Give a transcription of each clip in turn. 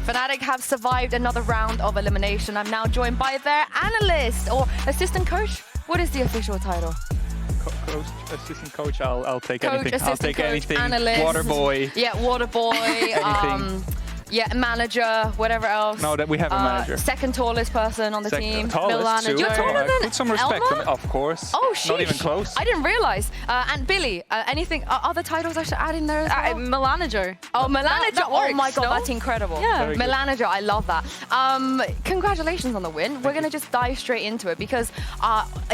Fnatic have survived another round of elimination. I'm now joined by their analyst or assistant coach. What is the official title? Coach, assistant coach, I'll take Coach, anything. I'll take coach, anything. analyst. Water boy. Yeah, water boy. Yeah, manager, whatever else. No, that we have a manager. Second tallest person on the team. Tallest too. You're taller than Put some respect Elma? on it, of course. Oh, sheesh. Not even close. I didn't realize. And Billy, anything, other titles I should add in there as well? Melanager. Oh, Melanager. That Oh my God, no? that's incredible. Yeah. Melanager, I love that. Congratulations on the win. We're going to just dive straight into it because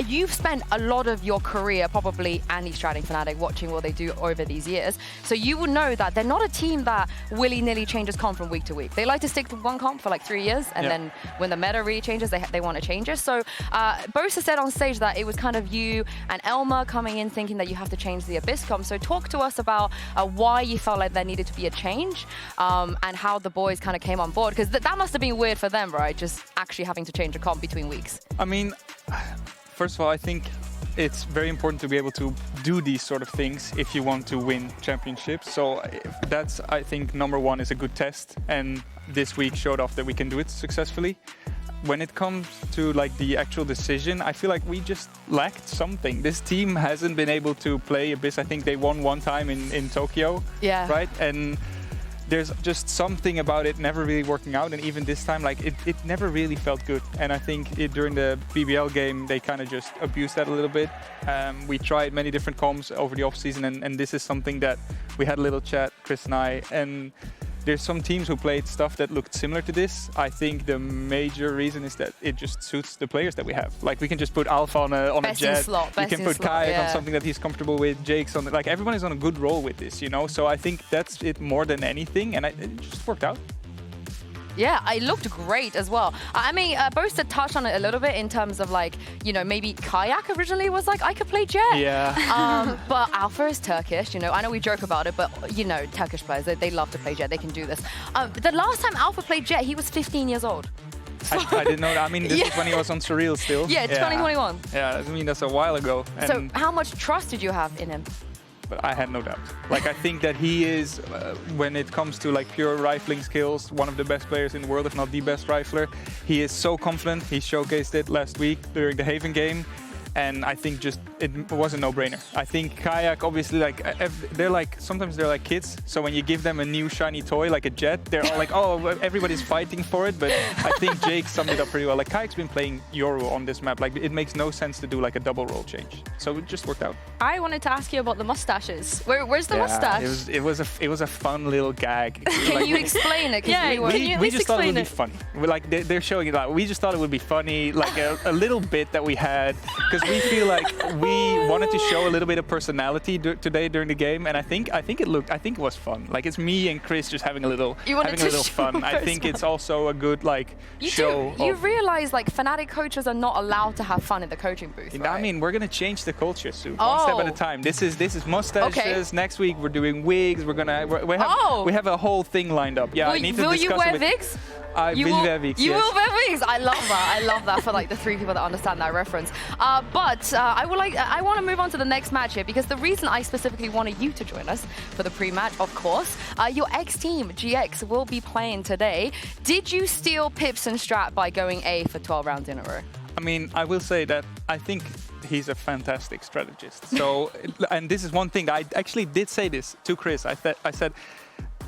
you've spent a lot of your career probably anti-stratting Fnatic, watching what they do over these years. So you will know that they're not a team that willy-nilly changes comp from week to week. They like to stick to one comp for like 3 years, and then when the meta really changes, they want to change it. So Bosa said on stage that it was kind of you and Elma coming in thinking that you have to change the Abyss comp. So talk to us about why you felt like there needed to be a change and how the boys kind of came on board, because that must have been weird for them, right? Just actually having to change a comp between weeks. I mean, first of all, I think it's very important to be able to do these sort of things if you want to win championships. So that's, I think, #1 is a good test. And this week showed off that we can do it successfully. When it comes to like the actual decision, I feel like we just lacked something. This team hasn't been able to play Abyss. I think they won one time in Tokyo, right? And there's just something about it never really working out, and even this time, like it never really felt good. And I think during the BBL game, they kind of just abused that a little bit. We tried many different comps over the off season, and this is something that we had a little chat, Chris and I, and there's some teams who played stuff that looked similar to this. I think the major reason is that it just suits the players that we have. Like we can just put Alpha on a Jett. We can put Kai on something that he's comfortable with. Jake's on like everyone is on a good roll with this, you know. So I think that's it more than anything, and it just worked out. Yeah, it looked great as well. I mean, Bosta touched on it a little bit in terms of like, you know, maybe Kayak originally was like, I could play Jett. Yeah. But Alpha is Turkish, you know. I know we joke about it, but, you know, Turkish players, they love to play Jett. They can do this. The last time Alpha played Jett, he was 15 years old. I didn't know that. I mean, this is when he was on Surreal still. Yeah, 2021. Yeah, I mean, that's a while ago. And so how much trust did you have in him? But I had no doubt. Like, I think that he is, when it comes to like pure rifling skills, one of the best players in the world, if not the best rifler. He is so confident. He showcased it last week during the Haven game. And I think just it was a no-brainer. I think Kayak, obviously, like they're like sometimes they're like kids. So when you give them a new shiny toy like a Jett, they're all like, oh, everybody's fighting for it. But I think Jake summed it up pretty well. Like Kayak's been playing Yoru on this map. Like it makes no sense to do like a double role change. So it just worked out. I wanted to ask you about the mustaches. Where's the mustache? It was a fun little gag. Can you explain it? Yeah, we just thought it would be funny. Like they're showing it. Like we just thought it would be funny, like a little bit that we had, because we feel like we wanted to show a little bit of personality today during the game, and I think it was fun. Like it's me and Chris just having a little fun. I think it's also a good like show. You realize like Fnatic coaches are not allowed to have fun in the coaching booth, right? I mean, we're gonna change the culture soon, one step at a time. This is mustaches. Okay. Next week we're doing wigs. We have a whole thing lined up. Yeah, will you wear wigs? You will wear wigs. You will wear wigs. I love that. I love that for like the 3 people that understand that reference. But I want to move on to the next match here, because the reason I specifically wanted you to join us for the pre-match, of course, your ex-team GiantX will be playing today. Did you steal Pips and Strat by going A for 12 rounds in a row? I mean, I will say that I think he's a fantastic strategist. So, and this is one thing that I actually did say this to Chris. I said,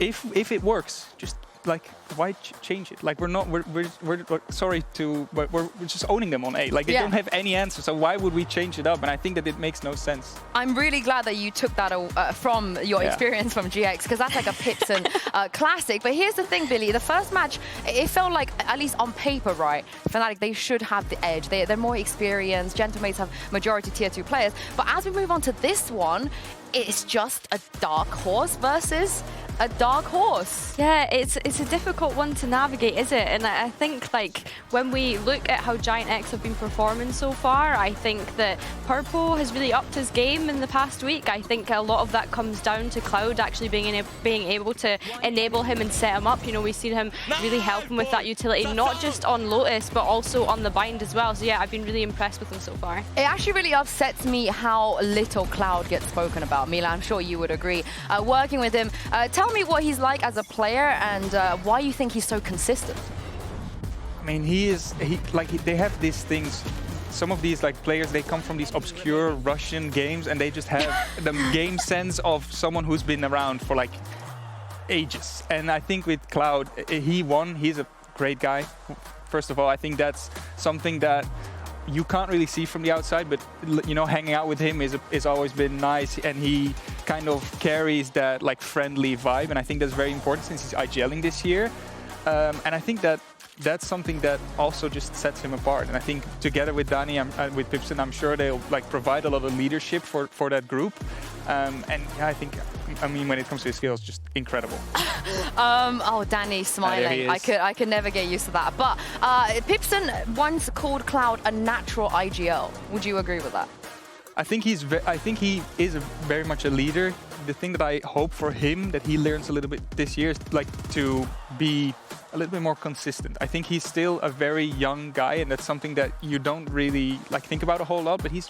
if it works, just like why change it? Like we're sorry to, but we're just owning them on A. Like they don't have any answer, so why would we change it up? And I think that it makes no sense. I'm really glad that you took that from your experience from GX, because that's like a Pips and classic. But here's the thing, Billy. The first match, it felt like, at least on paper, right, Fnatic, they should have the edge. They're more experienced. Gentlemates have majority tier 2 players. But as we move on to this one, it's just a dark horse versus a dark horse. Yeah, it's a difficult one to navigate, is it? And I think like when we look at how GiantX have been performing so far, I think that Purple has really upped his game in the past week. I think a lot of that comes down to Cloud actually being able to enable him and set him up. You know, we've seen him really help him with that utility, not just on Lotus, but also on the bind as well. So yeah, I've been really impressed with him so far. It actually really upsets me how little Cloud gets spoken about. Mila, I'm sure you would agree. Working with him, tell tell me what he's like as a player and why you think he's so consistent. I mean, they have these things. Some of these players, they come from these obscure Russian games, and they just have the game sense of someone who's been around for ages. And I think with Cloud, he won. He's a great guy. First of all, I think that's something that you can't really see from the outside, but hanging out with him is always been nice, and he kind of carries that friendly vibe, and I think that's very important since he's IGLing this year. And I think that's something that also just sets him apart. And I think together with Dani, with Pipson, I'm sure they'll provide a lot of leadership for that group. And yeah, I mean, when it comes to his skills, just incredible. Oh, Dani smiling. I could never get used to that. But Pipson once called Cloud a natural IGL. Would you agree with that? I think he is very much a leader. The thing that I hope for him that he learns a little bit this year is to be a little bit more consistent. I think he's still a very young guy, and that's something that you don't really think about a whole lot. But I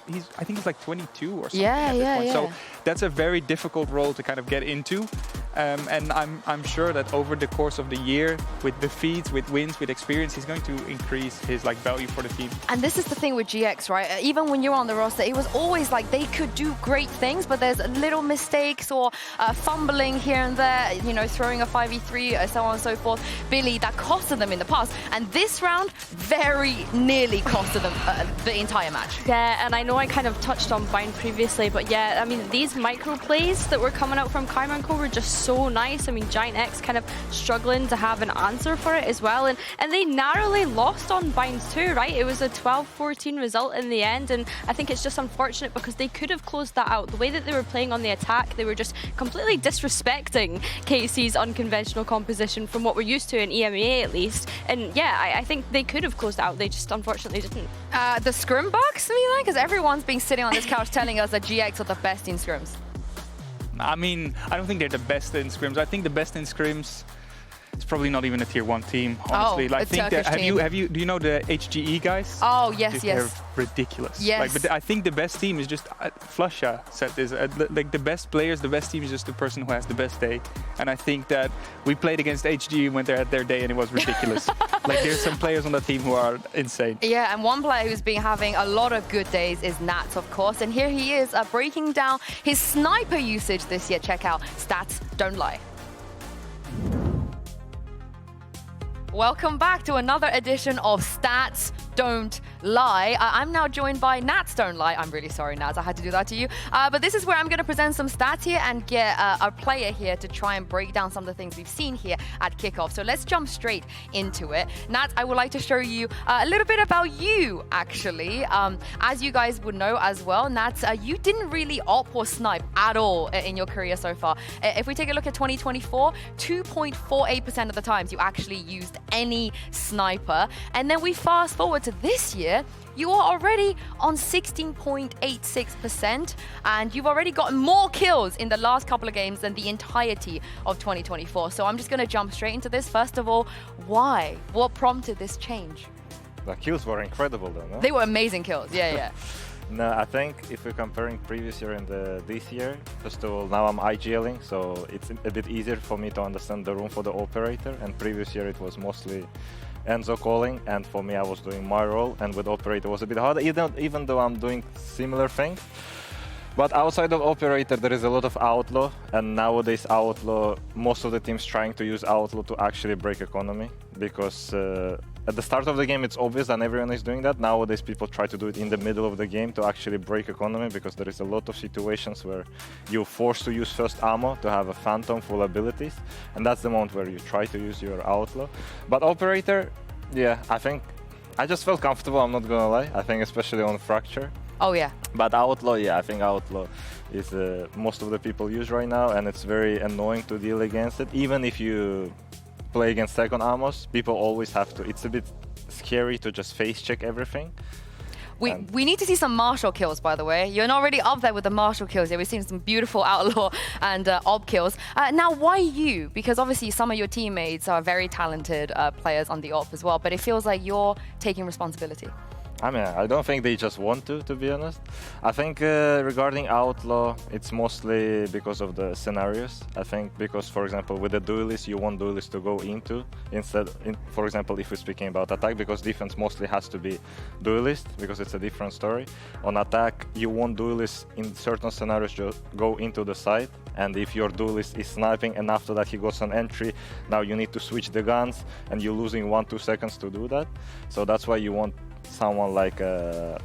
think he's 22 or something at this point. So that's a very difficult role to kind of get into. And I'm sure that over the course of the year, with defeats, with wins, with experience, he's going to increase his value for the team. And this is the thing with GX, right? Even when you're on the roster, it was always they could do great things, but there's little mistakes or fumbling here and there, throwing a 5v3, so on and so forth. Billy, that costed them in the past. And this round very nearly costed them the entire match. Yeah, and I know I kind of touched on Bind previously, but yeah, I mean, these micro plays that were coming out from Kai'Ma and Co were just so nice. I mean, GiantX kind of struggling to have an answer for it as well. And they narrowly lost on Bind too, right? It was a 12-14 result in the end. And I think it's just unfortunate because they could have closed that out. The way that they were playing on the attack, they were just completely disrespecting KC's unconventional composition from what we're used to in EMEA at least. And yeah, I think they could have closed it out. They just unfortunately didn't. The scrim bugs, Milan? Because everyone's been sitting on this couch telling us that GX are the best in scrims. I mean, I don't think they're the best in scrims. I think the best in scrims is probably not even a tier 1 team, honestly. Oh, I think that, do you know the HGE guys? Oh, yes, Dude, yes. They're ridiculous. Yes. But I think the best team is just, Flusha said this, the best players, the best team is just the person who has the best day. And I think that we played against HGE when they had their day and it was ridiculous. There's some players on the team who are insane. Yeah, and one player who's been having a lot of good days is Nats, of course. And here he is breaking down his sniper usage this year. Check out Stats Don't Lie. Welcome back to another edition of Stats Don't Lie. I'm now joined by Nats Don't Lie. I'm really sorry, Nats, I had to do that to you. But this is where I'm going to present some stats here and get our player here to try and break down some of the things we've seen here at Kickoff. So let's jump straight into it. Nats, I would like to show you a little bit about you, actually. As you guys would know as well, Nats, you didn't really op or snipe at all in your career so far. If we take a look at 2024, 2.48% of the times you actually used any sniper. And then we fast forward to this year, you are already on 16.86%, and you've already gotten more kills in the last couple of games than the entirety of 2024. So I'm just going to jump straight into this. First of all, why? What prompted this change? The kills were incredible though, no? They were amazing kills, yeah. No, I think if we're comparing previous year and this year, first of all, now I'm IGLing, so it's a bit easier for me to understand the room for the operator. And previous year it was mostly Enzo calling, and for me I was doing my role, and with operator it was a bit harder, even though I'm doing similar things. But outside of operator there is a lot of outlaw, and nowadays outlaw, most of the teams trying to use outlaw to actually break economy, because at the start of the game it's obvious and everyone is doing that. Nowadays people try to do it in the middle of the game to actually break economy, because there is a lot of situations where you're forced to use first ammo to have a phantom full abilities, and that's the moment where you try to use your outlaw. But operator, yeah, I think I just felt comfortable, I'm not gonna lie. I think especially on fracture. Oh yeah. But outlaw, yeah, I think outlaw is most of the people use right now, and it's very annoying to deal against it. Even if you play against second ammos, people always have to. It's a bit scary to just face check everything. We need to see some Marshall kills, by the way. You're not already up there with the Marshall kills. Yeah, we've seen some beautiful outlaw and ob kills. Now, why you? Because obviously some of your teammates are very talented players on the op as well, but it feels like you're taking responsibility. I mean, I don't think they just want to be honest. I think regarding Outlaw, it's mostly because of the scenarios. I think because, for example, with the duelist, you want duelist to go into instead, for example, if we're speaking about attack, because defense mostly has to be duelist, because it's a different story. On attack, you want duelist in certain scenarios just go into the side, and if your duelist is sniping and after that he goes on entry, now you need to switch the guns, and you're losing 1-2 seconds to do that. So that's why you want someone like a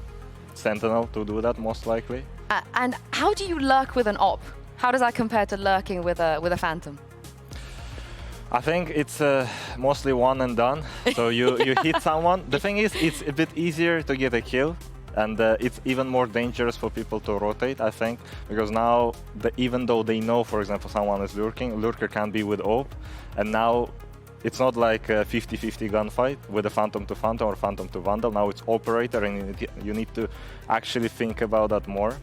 Sentinel to do that, most likely. And how do you lurk with an op? How does that compare to lurking with a Phantom? I think it's mostly one and done. So you hit someone. The thing is, it's a bit easier to get a kill, and it's even more dangerous for people to rotate, I think, because now, even though they know, for example, someone is lurking, lurker can be with AWP, and now it's not like a 50-50 gunfight with a Phantom to Phantom or Phantom to Vandal. Now it's Operator, and you need to actually think about that more.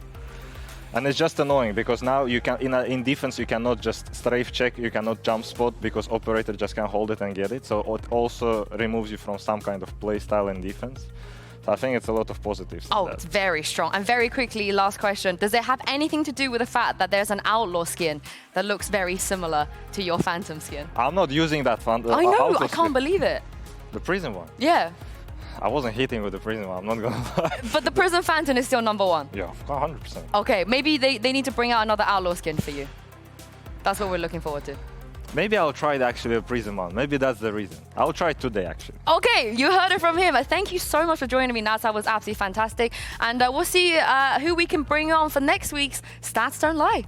And it's just annoying because now you can in defense you cannot just strafe check, you cannot jump spot because Operator just can hold it and get it. So it also removes you from some kind of play style in defense. So I think it's a lot of positives. Oh, it's very strong. And very quickly, last question. Does it have anything to do with the fact that there's an Outlaw skin that looks very similar to your Phantom skin? I'm not using that Phantom. I know, I can't believe it. The Prison one? Yeah. I wasn't hitting with the Prison one, I'm not gonna lie. But the Prison Phantom is still #1? Yeah, 100%. Okay, maybe they need to bring out another Outlaw skin for you. That's what we're looking forward to. Maybe I'll try actually a Prism one. Maybe that's the reason. I'll try it today, actually. Okay, you heard it from him. Thank you so much for joining me, Nats. That was absolutely fantastic. And we'll see who we can bring on for next week's Stats Don't Lie.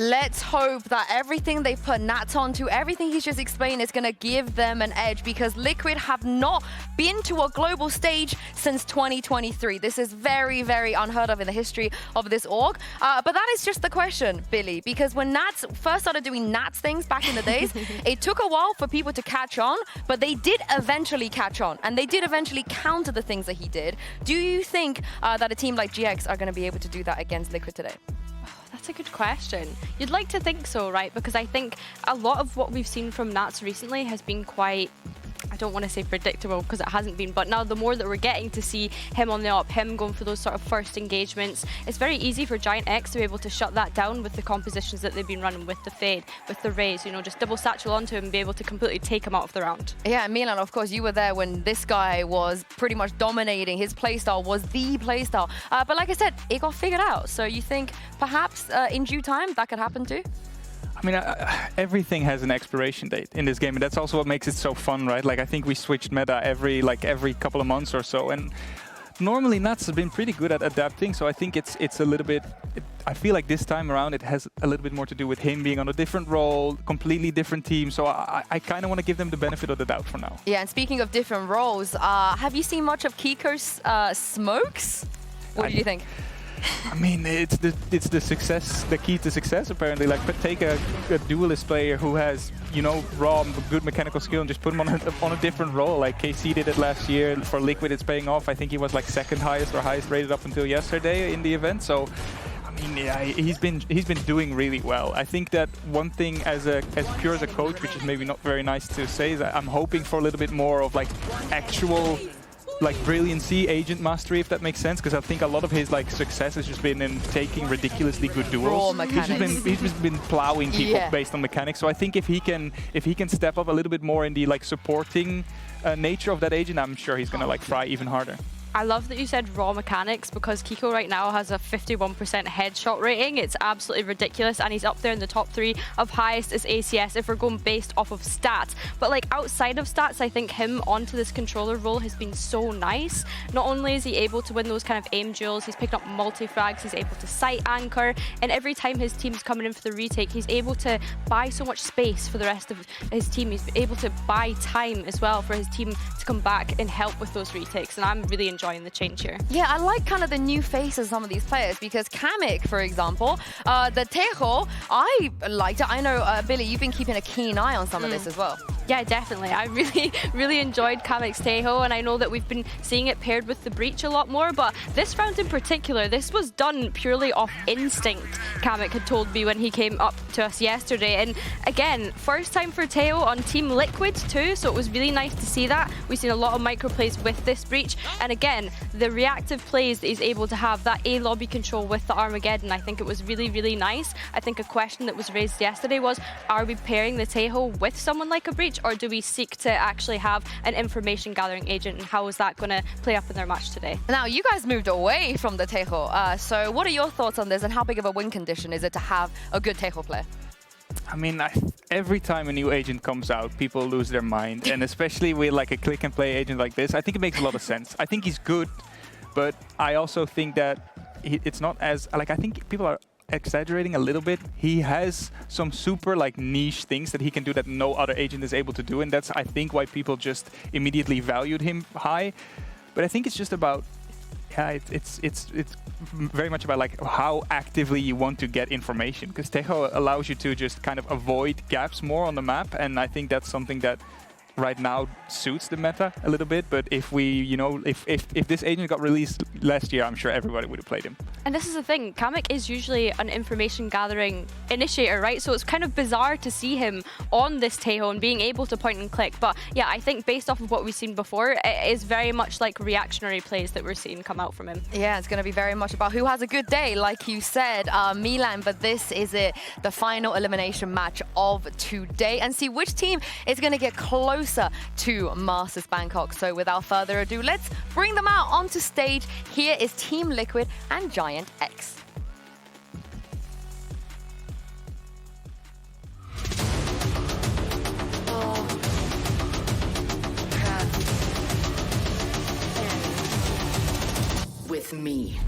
Let's hope that everything they put Nats onto, everything he's just explained is going to give them an edge, because Liquid have not been to a global stage since 2023. This is very, very unheard of in the history of this org. But that is just the question, Billy, because when Nats first started doing Nats things back in the days, it took a while for people to catch on, but they did eventually catch on, and they did eventually counter the things that he did. Do you think that a team like GiantX are going to be able to do that against Liquid today? That's a good question. You'd like to think so, right? Because I think a lot of what we've seen from Nats recently has been quite, I don't want to say predictable because it hasn't been, but now the more that we're getting to see him on the up, him going for those sort of first engagements, it's very easy for GiantX to be able to shut that down with the compositions that they've been running with the Fade, with the Rays, you know, just double satchel onto him and be able to completely take him out of the round. Yeah, Milan, of course, you were there when this guy was pretty much dominating. His playstyle was the playstyle. But like I said, it got figured out. So you think perhaps in due time that could happen too? I mean, everything has an expiration date in this game, and that's also what makes it so fun, right? Like, I think we switched meta every couple of months or so, and normally Nats has been pretty good at adapting, so I think it's a little bit... I feel like this time around it has a little bit more to do with him being on a different role, completely different team, so I kind of want to give them the benefit of the doubt for now. Yeah, and speaking of different roles, have you seen much of Kiko's smokes? What do you think? I mean, it's the success, the key to success apparently. Like, but take a duelist player who has, you know, raw, good mechanical skill and just put him on a different role. Like KC did it last year for Liquid. It's paying off. I think he was like second highest or highest rated up until yesterday in the event. So, I mean, yeah, he's been doing really well. I think that one thing as pure as a coach, which is maybe not very nice to say, is that I'm hoping for a little bit more of like actual, like, brilliancy, agent mastery, if that makes sense, because I think a lot of his like success has just been in taking ridiculously good duels. Raw mechanics. He's just been plowing people based on mechanics. So I think if he can step up a little bit more in the like supporting nature of that agent, I'm sure he's gonna like fry even harder. I love that you said raw mechanics, because Kiko right now has a 51% headshot rating. It's absolutely ridiculous, and he's up there in the top 3 of highest as ACS if we're going based off of stats. But like outside of stats, I think him onto this controller role has been so nice. Not only is he able to win those kind of aim duels, he's picking up multi-frags, he's able to sight anchor, and every time his team's coming in for the retake, he's able to buy so much space for the rest of his team. He's able to buy time as well for his team to come back and help with those retakes, and I'm really enjoying the change here. Yeah, I like kind of the new faces of some of these players, because Kamek, for example, the Tejo, I liked it. I know, Billy, you've been keeping a keen eye on some of this as well. Yeah, definitely. I really enjoyed Kamek's Taeho, and I know that we've been seeing it paired with the Breach a lot more, but this round in particular, this was done purely off instinct, Kamek had told me when he came up to us yesterday. And again, first time for Taeho on Team Liquid too, so it was really nice to see that. We've seen a lot of micro plays with this Breach, and again, the reactive plays that he's able to have, that A lobby control with the Armageddon, I think it was really nice. I think a question that was raised yesterday was, are we pairing the Taeho with someone like a Breach, or do we seek to actually have an information gathering agent, and how is that going to play up in their match today? Now, you guys moved away from the Taeho, so what are your thoughts on this, and how big of a win condition is it to have a good Taeho player? I mean, every time a new agent comes out, people lose their mind, and especially with like a click and play agent like this, I think it makes a lot of sense. I think he's good, but I also think that it's not as, like, I think people are exaggerating a little bit. He has some super like niche things that he can do that no other agent is able to do, and that's, I think, why people just immediately valued him high. But I think it's just about, yeah, it's very much about like how actively you want to get information, because Taeho allows you to just kind of avoid gaps more on the map, and I think that's something that right now suits the meta a little bit. But if we, you know, if this agent got released last year, I'm sure everybody would have played him. And this is the thing, Kamek is usually an information gathering initiator, right? So it's kind of bizarre to see him on this Taeho and being able to point and click. But yeah, I think based off of what we've seen before, it is very much like reactionary plays that we're seeing come out from him. Yeah, it's going to be very much about who has a good day, like you said, Milan. But this is it, the final elimination match of today, and see which team is going to get closer to Masters Bangkok. So without further ado, let's bring them out onto stage. Here is Team Liquid and GiantX. With me.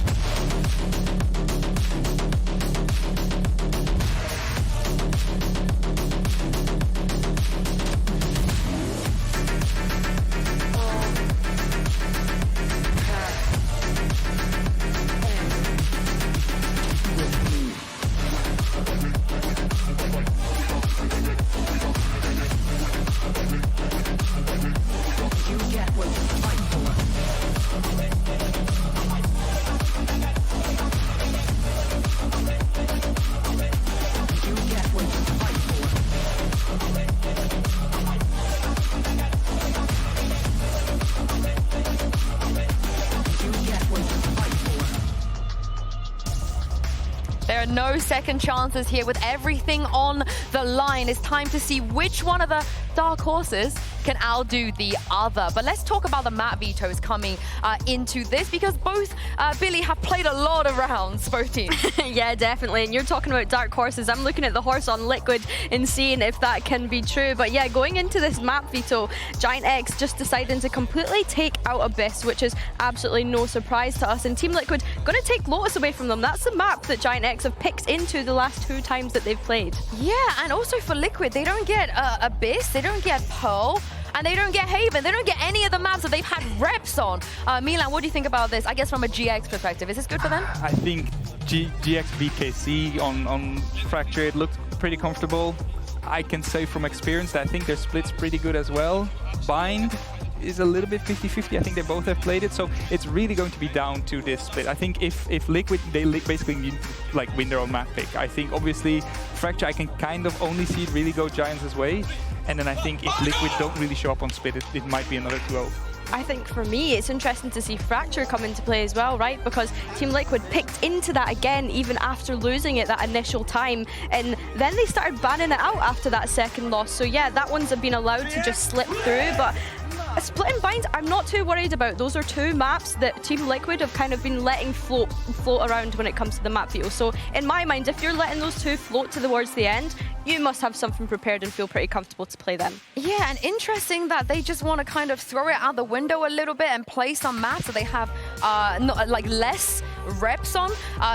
There are no second chances here. With everything on the line, it's time to see which one of the dark horses can outdo the other. But let's talk about the map vetoes coming into this, because both Billy have played a lot of rounds, both teams. Yeah, definitely. And you're talking about dark horses. I'm looking at the horse on Liquid and seeing if that can be true. But yeah, going into this map veto, GiantX just deciding to completely take out Abyss, which is absolutely no surprise to us. And Team Liquid going to take Lotus away from them. That's the map that GiantX have picked into the last 2 times that they've played. Yeah, and also for Liquid, they don't get Abyss, they don't get Pearl, and they don't get Haven. They don't get any of the maps that they've had reps on. Milan, what do you think about this? I guess from a GX perspective, is this good for them? I think GX BKC on Fracture, it looked pretty comfortable. I can say from experience that I think their split's pretty good as well. Bind is a little bit 50-50. I think they both have played it, so it's really going to be down to this split. I think if Liquid, they basically need to like win their own map pick. I think obviously Fracture, I can kind of only see it really go Giants' way, and then I think if Liquid don't really show up on split, it might be another 2-0. I think for me, it's interesting to see Fracture come into play as well, right? Because Team Liquid picked into that again, even after losing it that initial time. And then they started banning it out after that second loss. So yeah, that one's been allowed to just slip through. But Split and Bind, I'm not too worried about. Those are 2 maps that Team Liquid have kind of been letting float around when it comes to the map veto. So in my mind, if you're letting those 2 float towards the end, you must have something prepared and feel pretty comfortable to play them. Yeah, and interesting that they just want to kind of throw it out the window a little bit and play some maps that they have like less reps on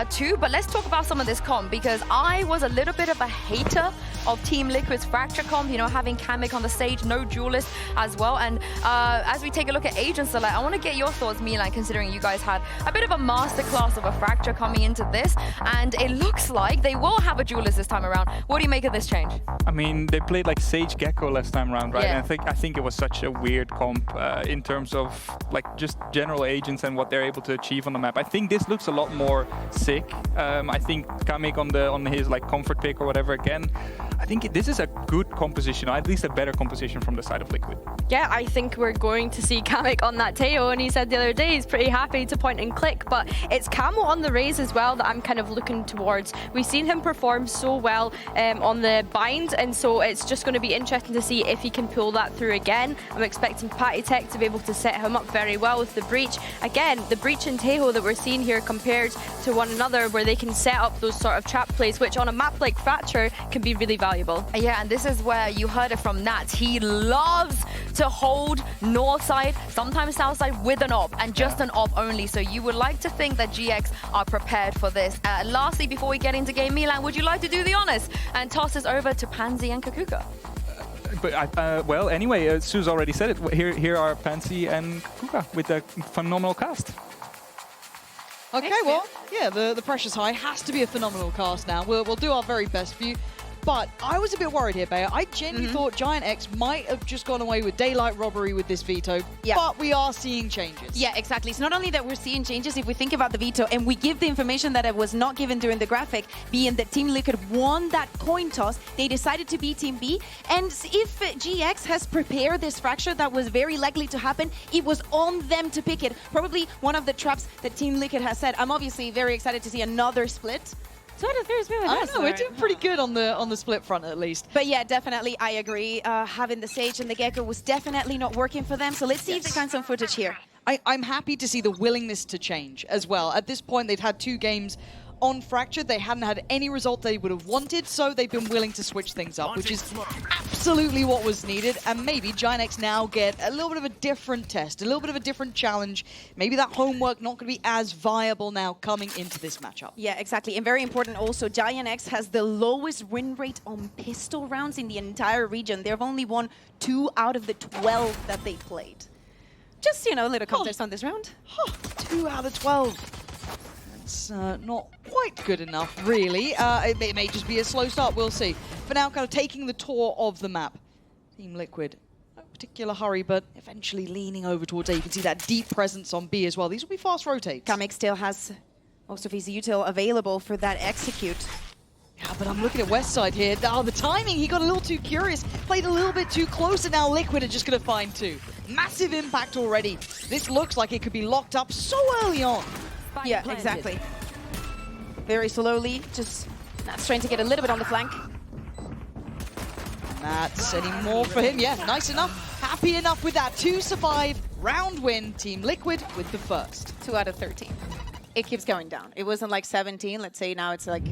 too. But let's talk about some of this comp, because I was a little bit of a hater of Team Liquid's Fracture comp, you know, having Kamek on the stage, no duelist as well. And as we take a look at agent select, I want to get your thoughts, Milan, considering you guys had a bit of a masterclass of a Fracture coming into this, and it looks like they will have a duelist this time around. What do you make of this change? I mean, they played like Sage Gecko last time around, right? Yeah. And I think it was such a weird comp in terms of like just general agents and what they're able to achieve on the map. I think this looks a lot more sick. I think Kamek on his like comfort pick or whatever again. I think this is a good composition, or at least a better composition from the side of Liquid. Yeah, I think we're going to see Kamek on that Teo, and he said the other day he's pretty happy to point and click, but it's Camo on the Raze as well that I'm kind of looking towards. We've seen him perform so well on the bind, and so it's just going to be interesting to see if he can pull that through again. I'm expecting Patty Tech to be able to set him up very well with the Breach. Again, the Breach and Tejo that we're seeing here compared to one another, where they can set up those sort of trap plays, which on a map like Fracture can be really valuable. Yeah, and this is where you heard it from Nat. He loves to hold north side, sometimes south side with an op, and just an op only. So you would like to think that GX are prepared for this. Lastly, before we get into game, Milan, would you like to do the honors and toss us over to Pansy and Kakuka? Well, anyway, Sue's already said it. Here are Pansy and Kakuka with a phenomenal cast. Okay, well, yeah, the pressure's high. Has to be a phenomenal cast now. We'll do our very best for you. But I was a bit worried here, Bea. I genuinely thought GiantX might have just gone away with daylight robbery with this veto, but we are seeing changes. Yeah, exactly. It's not only that we're seeing changes, if we think about the veto, and we give the information that it was not given during the graphic, being that Team Liquid won that coin toss, they decided to be Team B, and if GX has prepared this fracture that was very likely to happen, it was on them to pick it. Probably one of the traps that Team Liquid has said. I'm obviously very excited to see another split. So there's really I don't know, we're doing pretty good on the split front at least. But yeah, definitely, I agree. Having the Sage and the Gecko was definitely not working for them. So let's see if they find some footage here. I'm happy to see the willingness to change as well. At this point, they've had 2 games on Fracture. They hadn't had any result they would have wanted, so they've been willing to switch things up, which is absolutely what was needed. And maybe GiantX now get a little bit of a different test, a little bit of a different challenge. Maybe that homework not going to be as viable now coming into this matchup. Yeah, exactly. And very important also, GiantX has the lowest win rate on pistol rounds in the entire region. They've only won 2 out of the 12 that they played. Just, you know, a little context on this round. 2 out of 12. It's not quite good enough, really. It may just be a slow start, we'll see. For now, kind of taking the tour of the map. Team Liquid, no particular hurry, but eventually leaning over towards A. You can see that deep presence on B as well. These will be fast rotates. Kamek still has most of his util available for that execute. Yeah, but I'm looking at West Side here. Oh, the timing, he got a little too curious. Played a little bit too close, and now Liquid are just going to find 2. Massive impact already. This looks like it could be locked up so early on. Yeah, exactly. Very slowly, just Nat's trying to get a little bit on the flank. That's any more for him. Yeah, nice enough. Happy enough with that. 2 survive. Round win. Team Liquid with the first. 2 out of 13. It keeps going down. It wasn't like 17. Let's say now it's like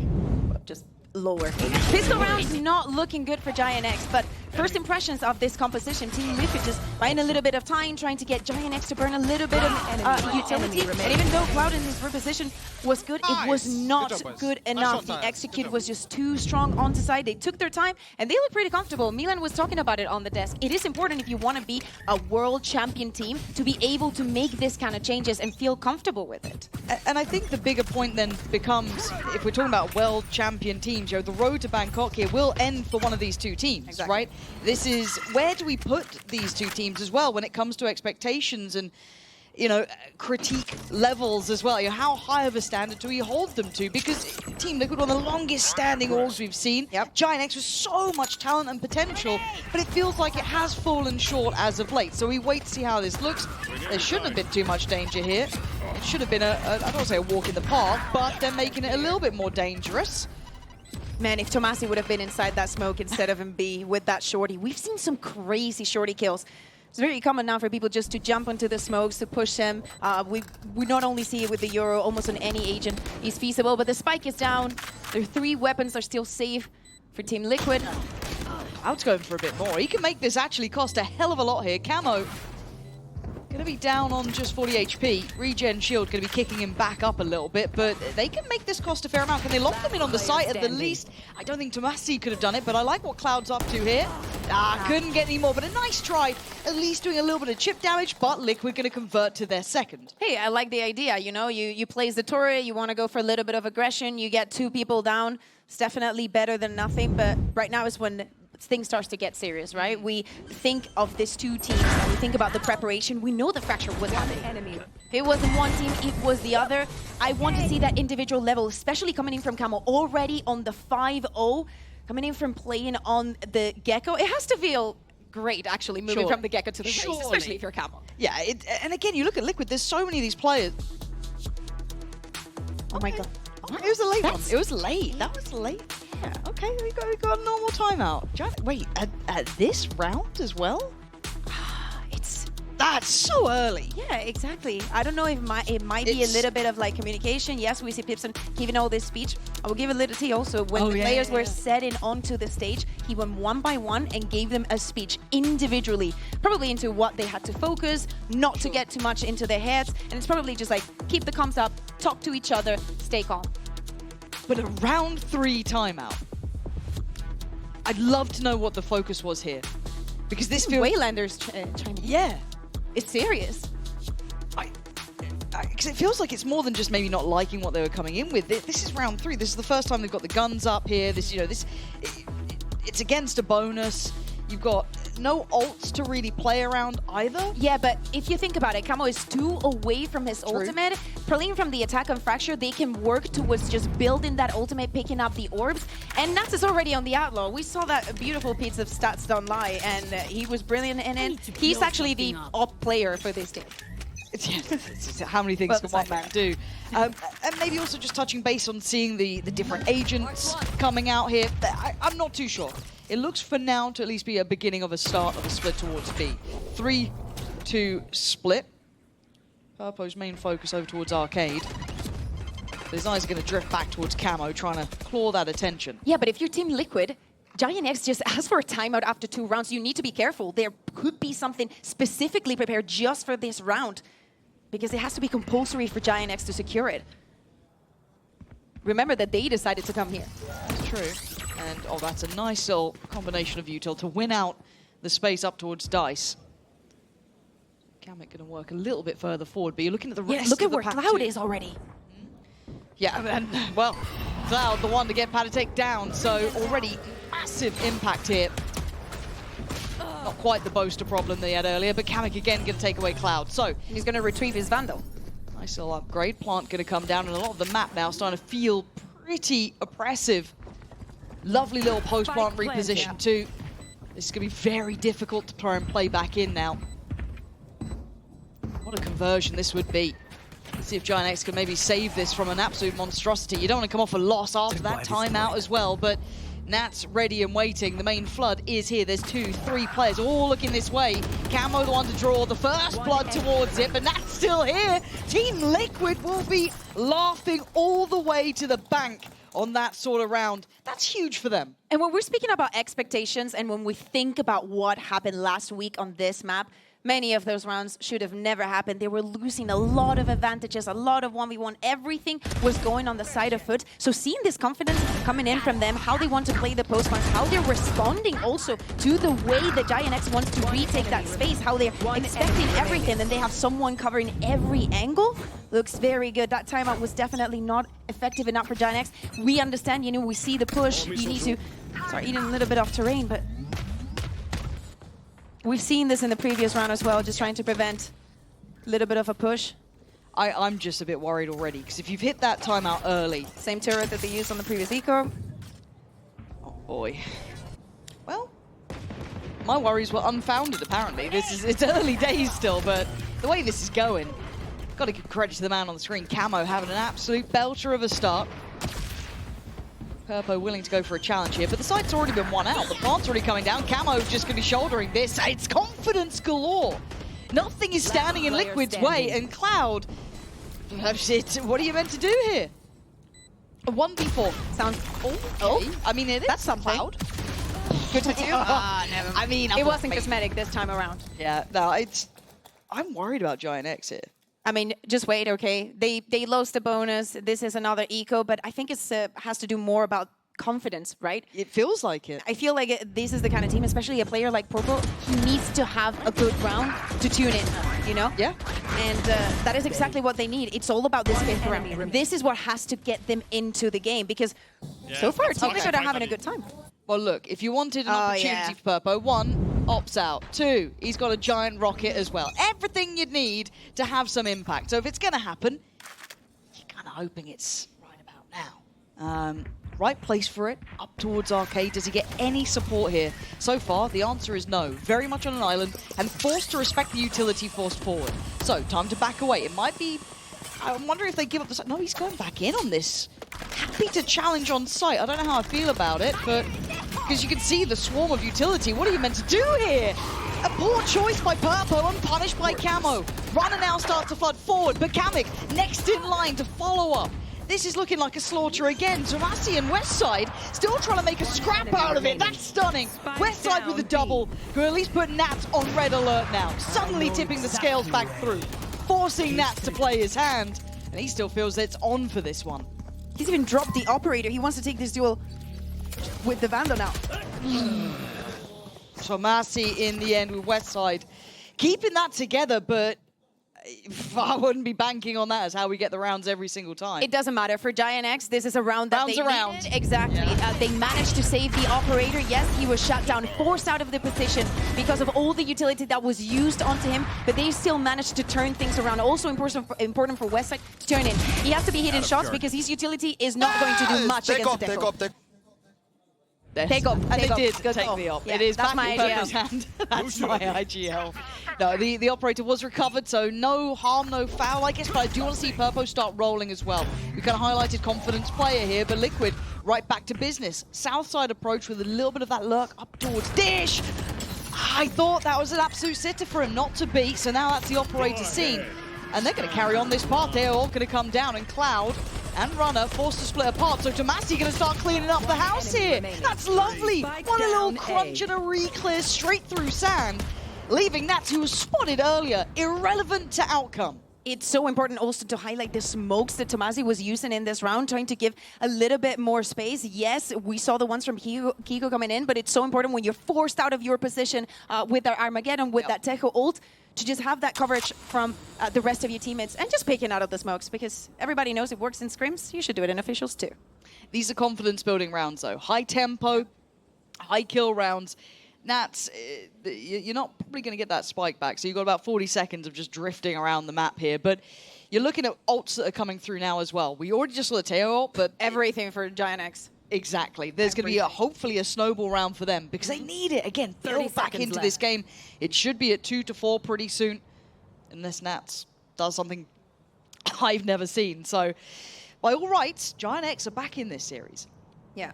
just lower. Pistol rounds not looking good for GiantX, but first impressions of this composition, Team Liquid just buying a little bit of time, trying to get GiantX to burn a little bit of utility. And even though Cloud in his reposition was good, it was not good enough. The execute was just too strong onto side. They took their time, and they look pretty comfortable. Milan was talking about it on the desk. It is important if you want to be a world champion team to be able to make this kind of changes and feel comfortable with it. And I think the bigger point then becomes, if we're talking about world champion teams, you know, the road to Bangkok here will end for one of these 2 teams, right? This is, where do we put these 2 teams as well when it comes to expectations and, you know, critique levels as well? You know, how high of a standard do we hold them to? Because Team Liquid, one of the longest standing orgs we've seen. GiantX with so much talent and potential, but it feels like it has fallen short as of late. So we wait to see how this looks. There shouldn't have been too much danger here. It should have been I don't want to say a walk in the park, but they're making it a little bit more dangerous. Man, if Tomasi would have been inside that smoke instead of in B with that shorty, we've seen some crazy shorty kills. It's very common now for people just to jump onto the smokes, to push them. We not only see it with the Euro, almost on any agent is feasible, but the spike is down. Their 3 weapons are still safe for Team Liquid. Cloud's going for a bit more. He can make this actually cost a hell of a lot here. Camo going to be down on just 40 HP. Regen shield going to be kicking him back up a little bit, but they can make this cost a fair amount. Can they lock them in on the site at the least? I don't think Tomasi could have done it, but I like what Cloud's up to here. Couldn't get any more, but a nice try. At least doing a little bit of chip damage, but Liquid going to convert to their second. Hey, I like the idea. You know, you place the turret, you want to go for a little bit of aggression, you get 2 people down. It's definitely better than nothing, but right now is when things starts to get serious, right? We think of these two teams and we think about the preparation. We know the fracture was happening. If it wasn't one team, it was the other. I want to see that individual level, especially coming in from Camo, already on the 5-0, coming in from playing on the Gecko. It has to feel great, actually, moving from the Gecko to the Race, especially if you're Camo. Yeah, and again, you look at Liquid, there's so many of these players. Oh my god. It was a late one. It was late. That was late. Yeah. Okay, we got a normal timeout. Wait, at this round as well? That's so early. Yeah, exactly. I don't know if it might be a little bit of like communication. Yes, we see Pipson giving all this speech. I will give a little tea also. When the players were setting onto the stage, he went one by one and gave them a speech individually, probably into what they had to focus, not to get too much into their heads. And it's probably just like, keep the comms up, talk to each other, stay calm. But a round 3 timeout. I'd love to know what the focus was here. Because this feels... Waylanders trying to... Yeah. It's serious. Because it feels like it's more than just maybe not liking what they were coming in with. This is round 3. This is the first time they've got the guns up here. It's against a bonus. You've got no ults to really play around either. Yeah, but if you think about it, Camo is 2 away from his ultimate. Pulling from the attack on Fracture, they can work towards just building that ultimate, picking up the orbs. And Nats is already on the Outlaw. We saw that beautiful piece of stats don't lie, and he was brilliant in it. He's actually the op player for this team. How many things can one man do? And maybe also just touching base on seeing the different agents coming out here. I'm not too sure. It looks for now to at least be a beginning of a start of a split towards B. 3-2 split. Purpo's main focus over towards Arcade. But his eyes are going to drift back towards Camo, trying to claw that attention. Yeah, but if you're Team Liquid, GiantX just asked for a timeout after 2 rounds. You need to be careful. There could be something specifically prepared just for this round, because it has to be compulsory for GiantX to secure it. Remember that they decided to come here. That's true. And, oh, that's a nice little combination of util to win out the space up towards Dice. Kamek going to work a little bit further forward, but you're looking at the rest look of at the where pack Cloud too. is already. Yeah, and, well, Cloud, the one to get Patatek down, so already massive impact here. Not quite the Boaster problem they had earlier, but Kamek again going to take away Cloud. So he's going to retrieve his Vandal. Nice little upgrade. Plant going to come down, and a lot of the map now starting to feel pretty oppressive. Lovely little post-plant reposition too. This is going to be very difficult to try and play back in now. What a conversion this would be. Let's see if GiantX can maybe save this from an absolute monstrosity. You don't want to come off a loss after that timeout as well, but Nat's ready and waiting. The main flood is here. There's 2, 3 players all looking this way. Camo the one to draw the first blood towards it, but Nat's still here. Team Liquid will be laughing all the way to the bank on that sort of round. That's huge for them. And when we're speaking about expectations and when we think about what happened last week on this map, many of those rounds should have never happened. They were losing a lot of advantages, a lot of 1v1. Everything was going on the side of Foot. So seeing this confidence coming in from them, how they want to play the post-plants, how they're responding also to the way that GiantX wants to retake that space, how they're expecting everything, and they have someone covering every angle, looks very good. That timeout was definitely not effective enough for GiantX. We understand, you know, we see the push. You need to start eating a little bit off terrain, but we've seen this in the previous round as well, just trying to prevent a little bit of a push. I'm just a bit worried already, because if you've hit that timeout early... Same turret that they used on the previous eco. Oh boy. Well, my worries were unfounded apparently. It's early days still, but the way this is going, got to give credit to the man on the screen. Camo having an absolute belter of a start. Purpo willing to go for a challenge here, but the site's already been won out. The plant's already coming down. Camo's just going to be shouldering this. It's confidence galore. Nothing is standing in Liquid's way, and Cloud, what are you meant to do here? A 1v4. Sounds okay. Oh, I mean, it is. That's something. Cloud. Good to do. Never. I mean, it wasn't cosmetic this time around. Yeah, no, I'm worried about GiantX here. I mean, just wait, okay? They lost the bonus. This is another eco, but I think it has to do more about confidence, right? It feels like it. I feel like this is the kind of team, especially a player like Purple, he needs to have a good round to tune in. you know? Yeah. And that is exactly what they need. It's all about this 5th round. This is what has to get them into the game, because so far, Team Liquid are having a good time. Well, look, if you wanted an opportunity for Purpo, 1, opts out. 2, he's got a giant rocket as well. Everything you'd need to have some impact. So if it's going to happen, you're kind of hoping it's right about now. Right place for it, up towards Arcade. Does he get any support here? So far, the answer is no. Very much on an island and forced to respect the utility forced forward. So, time to back away. It might be... I wonder if they give up the... No, he's going back in on this. Happy to challenge on site. I don't know how I feel about it, but... Because you can see the swarm of utility. What are you meant to do here? A poor choice by Purpo and punished by Camo. Runner now starts to flood forward, but Kamek next in line to follow up. This is looking like a slaughter again. Tomasi and Westside still trying to make a scrap out of it. That's stunning. Westside with the double, who at least put Nats on red alert now. Suddenly tipping the scales back through, forcing Nats to play his hand. And he still feels that it's on for this one. He's even dropped the operator. He wants to take this duel with the Vandal now. Tomasi in the end with Westside. Keeping that together, but I wouldn't be banking on that as how we get the rounds every single time. It doesn't matter. For GiantX, this is a round that Rounds they around. needed. Exactly. Yeah. They managed to save the operator. Yes, he was shut down, forced out of the position because of all the utility that was used onto him, but they still managed to turn things around. Also important for Westside to turn in. He has to be hitting shots because his utility is not going to do much against the Deco. Take up. And they did Good take call. the op. Yeah, it is that's back my in Purpo's hand. That's my IGL. No, the operator was recovered, so no harm, no foul, I guess, but I do want to see Purpo start rolling as well. We kind of highlighted confidence player here, but Liquid right back to business. Southside approach with a little bit of that lurk up towards Dish. I thought that was an absolute sitter for him not to beat, so now that's the operator scene. And they're going to carry on this path. They're all going to come down, and Cloud and Runner forced to split apart. So Tomasi going to start cleaning up the house here. That's lovely. What a little crunch and a re-clear straight through sand, leaving Nats, who was spotted earlier, irrelevant to outcome. It's so important also to highlight the smokes that Tomasi was using in this round, trying to give a little bit more space. Yes, we saw the ones from Kiko coming in, but it's so important when you're forced out of your position with our Armageddon, with that Tejo ult, to just have that coverage from the rest of your teammates and just picking out of the smokes, because everybody knows it works in scrims. You should do it in officials too. These are confidence-building rounds, though. High tempo, high kill rounds. Nats, you're not probably going to get that spike back, so you've got about 40 seconds of just drifting around the map here, but you're looking at ults that are coming through now as well. We already just saw the Teo ult, but... Everything for GiantX. Exactly. There's going to be hopefully a snowball round for them because they need it. Again, build back into this game. It should be at 2 to 4 pretty soon, unless Nats does something I've never seen. So, by all rights, GiantX are back in this series. Yeah.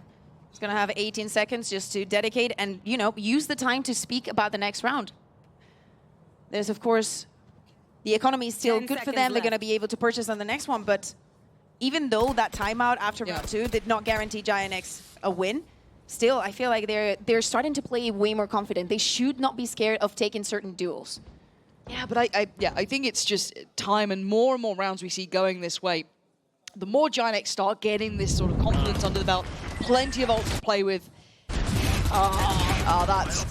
It's going to have 18 seconds just to dedicate and, you know, use the time to speak about the next round. There's, of course, the economy is still good for them. They're going to be able to purchase on the next one, but even though that timeout after round 2 did not guarantee GiantX a win, still, I feel like they're starting to play way more confident. They should not be scared of taking certain duels. Yeah, but I think it's just time, and more rounds we see going this way, the more GiantX start getting this sort of confidence under the belt, plenty of ults to play with. That's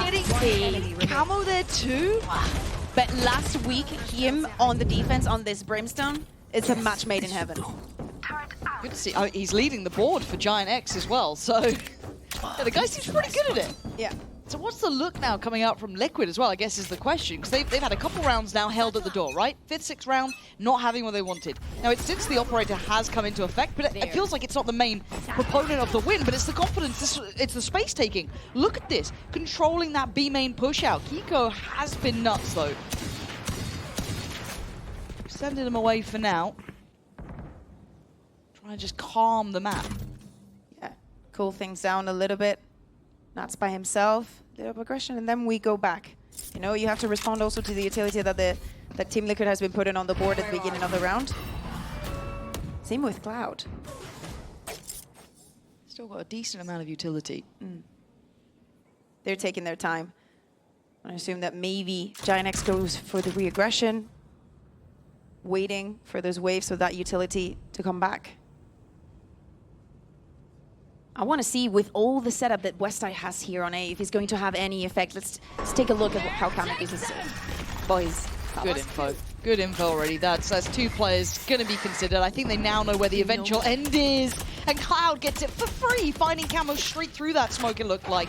getting Camo there too. But last week, him on the defense on this Brimstone, it's a match made in heaven. Good to see. Oh, he's leading the board for GiantX as well, so yeah, the guy seems pretty good at it. Yeah. So what's the look now coming out from Liquid as well, I guess is the question, because they've had a couple rounds now held at the door, right? 5th, 6th round, not having what they wanted. Now, it's since the operator has come into effect, but it feels like it's not the main proponent of the win, but it's the confidence, it's the space taking. Look at this, controlling that B main push out. Kiko has been nuts though. Sending him away for now. Trying to just calm the map. Yeah, cool things down a little bit. Nats by himself, little progression, and then we go back. You know, you have to respond also to the utility that that Team Liquid has been putting on the board at the beginning of the round. Same with Cloud. Still got a decent amount of utility. They're taking their time. I assume that maybe GiantX goes for the re-aggression, waiting for those waves of that utility to come back. I want to see, with all the setup that Westside has here on A, if he's going to have any effect. Let's take a look at how Kamek uses it. boys. Good info. Good info already. That's 2 players going to be considered. I think they now know where the eventual end is. And Cloud gets it for free, finding Camo straight through that smoke, it looked like.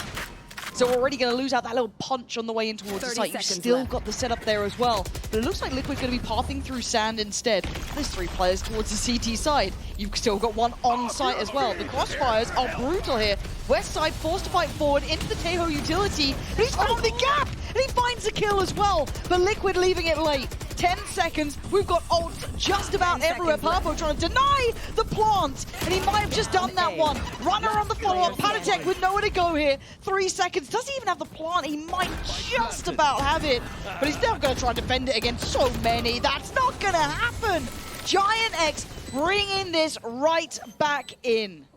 So we're already going to lose out that little punch on the way in towards the site. You've still got the setup there as well. But it looks like Liquid's going to be pathing through sand instead. There's 3 players towards the CT side. You've still got 1 on site as well. The crossfires are brutal here. West side forced to fight forward into the Tejo utility. And he's found the gap! And he finds the kill as well. But Liquid leaving it late. 10 seconds. We've got ults just about everywhere. Purpo trying to deny the plant. And he might have just done that one. Runner on the follow-up. Panatek with nowhere to go here. 3 seconds. Does he even have the plant? He might just about have it. But he's never going to try and defend it against so many. That's not going to happen. GiantX bringing this right back in.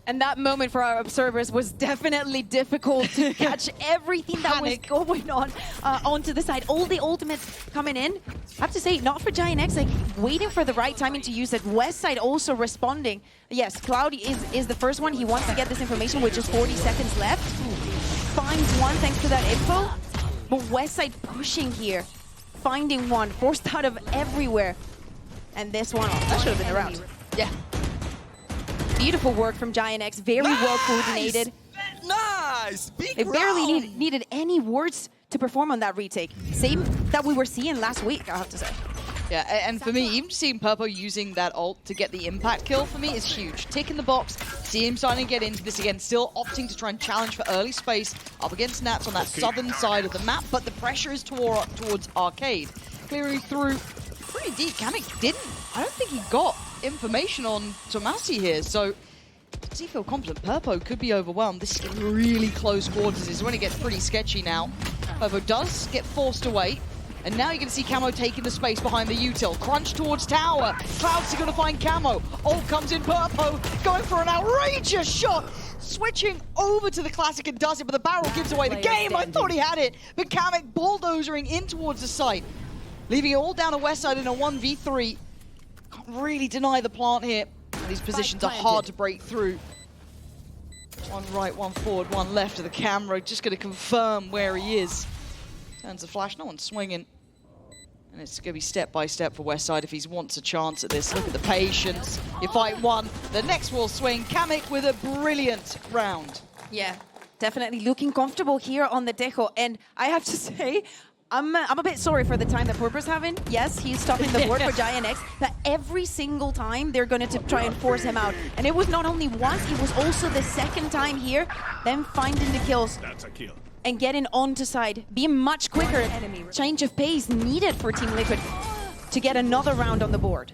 And that moment for our observers was definitely difficult to catch everything that was going on onto the side. All the ultimates coming in. I have to say, not for GiantX, like waiting for the right timing to use it. West side also responding. Yes, Cloud is the first one. He wants to get this information with just 40 seconds left. Finds one thanks to that info. But West side pushing here. Finding one, forced out of everywhere. And this one, that should have been around. Yeah. Beautiful work from GiantX, very well coordinated. Nice! They barely needed any words to perform on that retake. Same that we were seeing last week, I have to say. Yeah, and for me, even seeing Purpo using that ult to get the impact kill for me is huge. Tick in the box, see him starting to get into this again, still opting to try and challenge for early space up against Nats on that southern side of the map, but the pressure is towards Arcade. Clearing through pretty deep. Kamek I don't think he got information on Tomasi here, so does he feel confident? Purpo could be overwhelmed. This is really close quarters. This is when it gets pretty sketchy now. Purpo does get forced away, and now you're going to see Camo taking the space behind the util. Crunch towards tower. Cloud's going to find Camo. Ult comes in, Purpo going for an outrageous shot. Switching over to the classic and does it, but the barrel gives away the game. I thought he had it, but Kamek bulldozering in towards the site, leaving it all down the west side in a 1v3. Can't really deny the plant here. These positions are hard to break through. 1 right, 1 forward, 1 left of the camera. Just going to confirm where he is. Turns the flash, no one's swinging. And it's going to be step by step for Westside if he wants a chance at this. Look at the patience. You fight 1, the next will swing. Kamek with a brilliant round. Yeah, definitely looking comfortable here on the Tejo. And I have to say, I'm a bit sorry for the time that Purpo's having. Yes, he's stopping the board for GiantX, but every single time they're going to try and force him out. And it was not only once, it was also the second time here, them finding the kills. That's a kill. And getting onto side, being much quicker. Change of pace needed for Team Liquid to get another round on the board.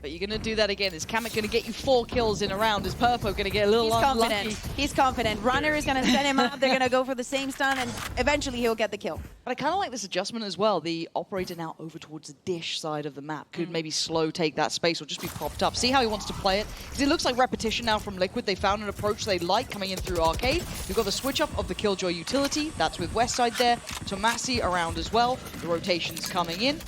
But you're going to do that again. Is Kamek going to get you 4 kills in a round? Is Purpo going to get a little unlucky? He's confident. Runner is going to set him up. They're going to go for the same stun, and eventually he'll get the kill. But I kind of like this adjustment as well. The operator now over towards the dish side of the map. Could maybe slow take that space or just be propped up. See how he wants to play it? Because it looks like repetition now from Liquid. They found an approach they like coming in through Arcade. We've got the switch up of the Killjoy utility. That's with Westside there. Tomasi around as well. The rotation's coming in.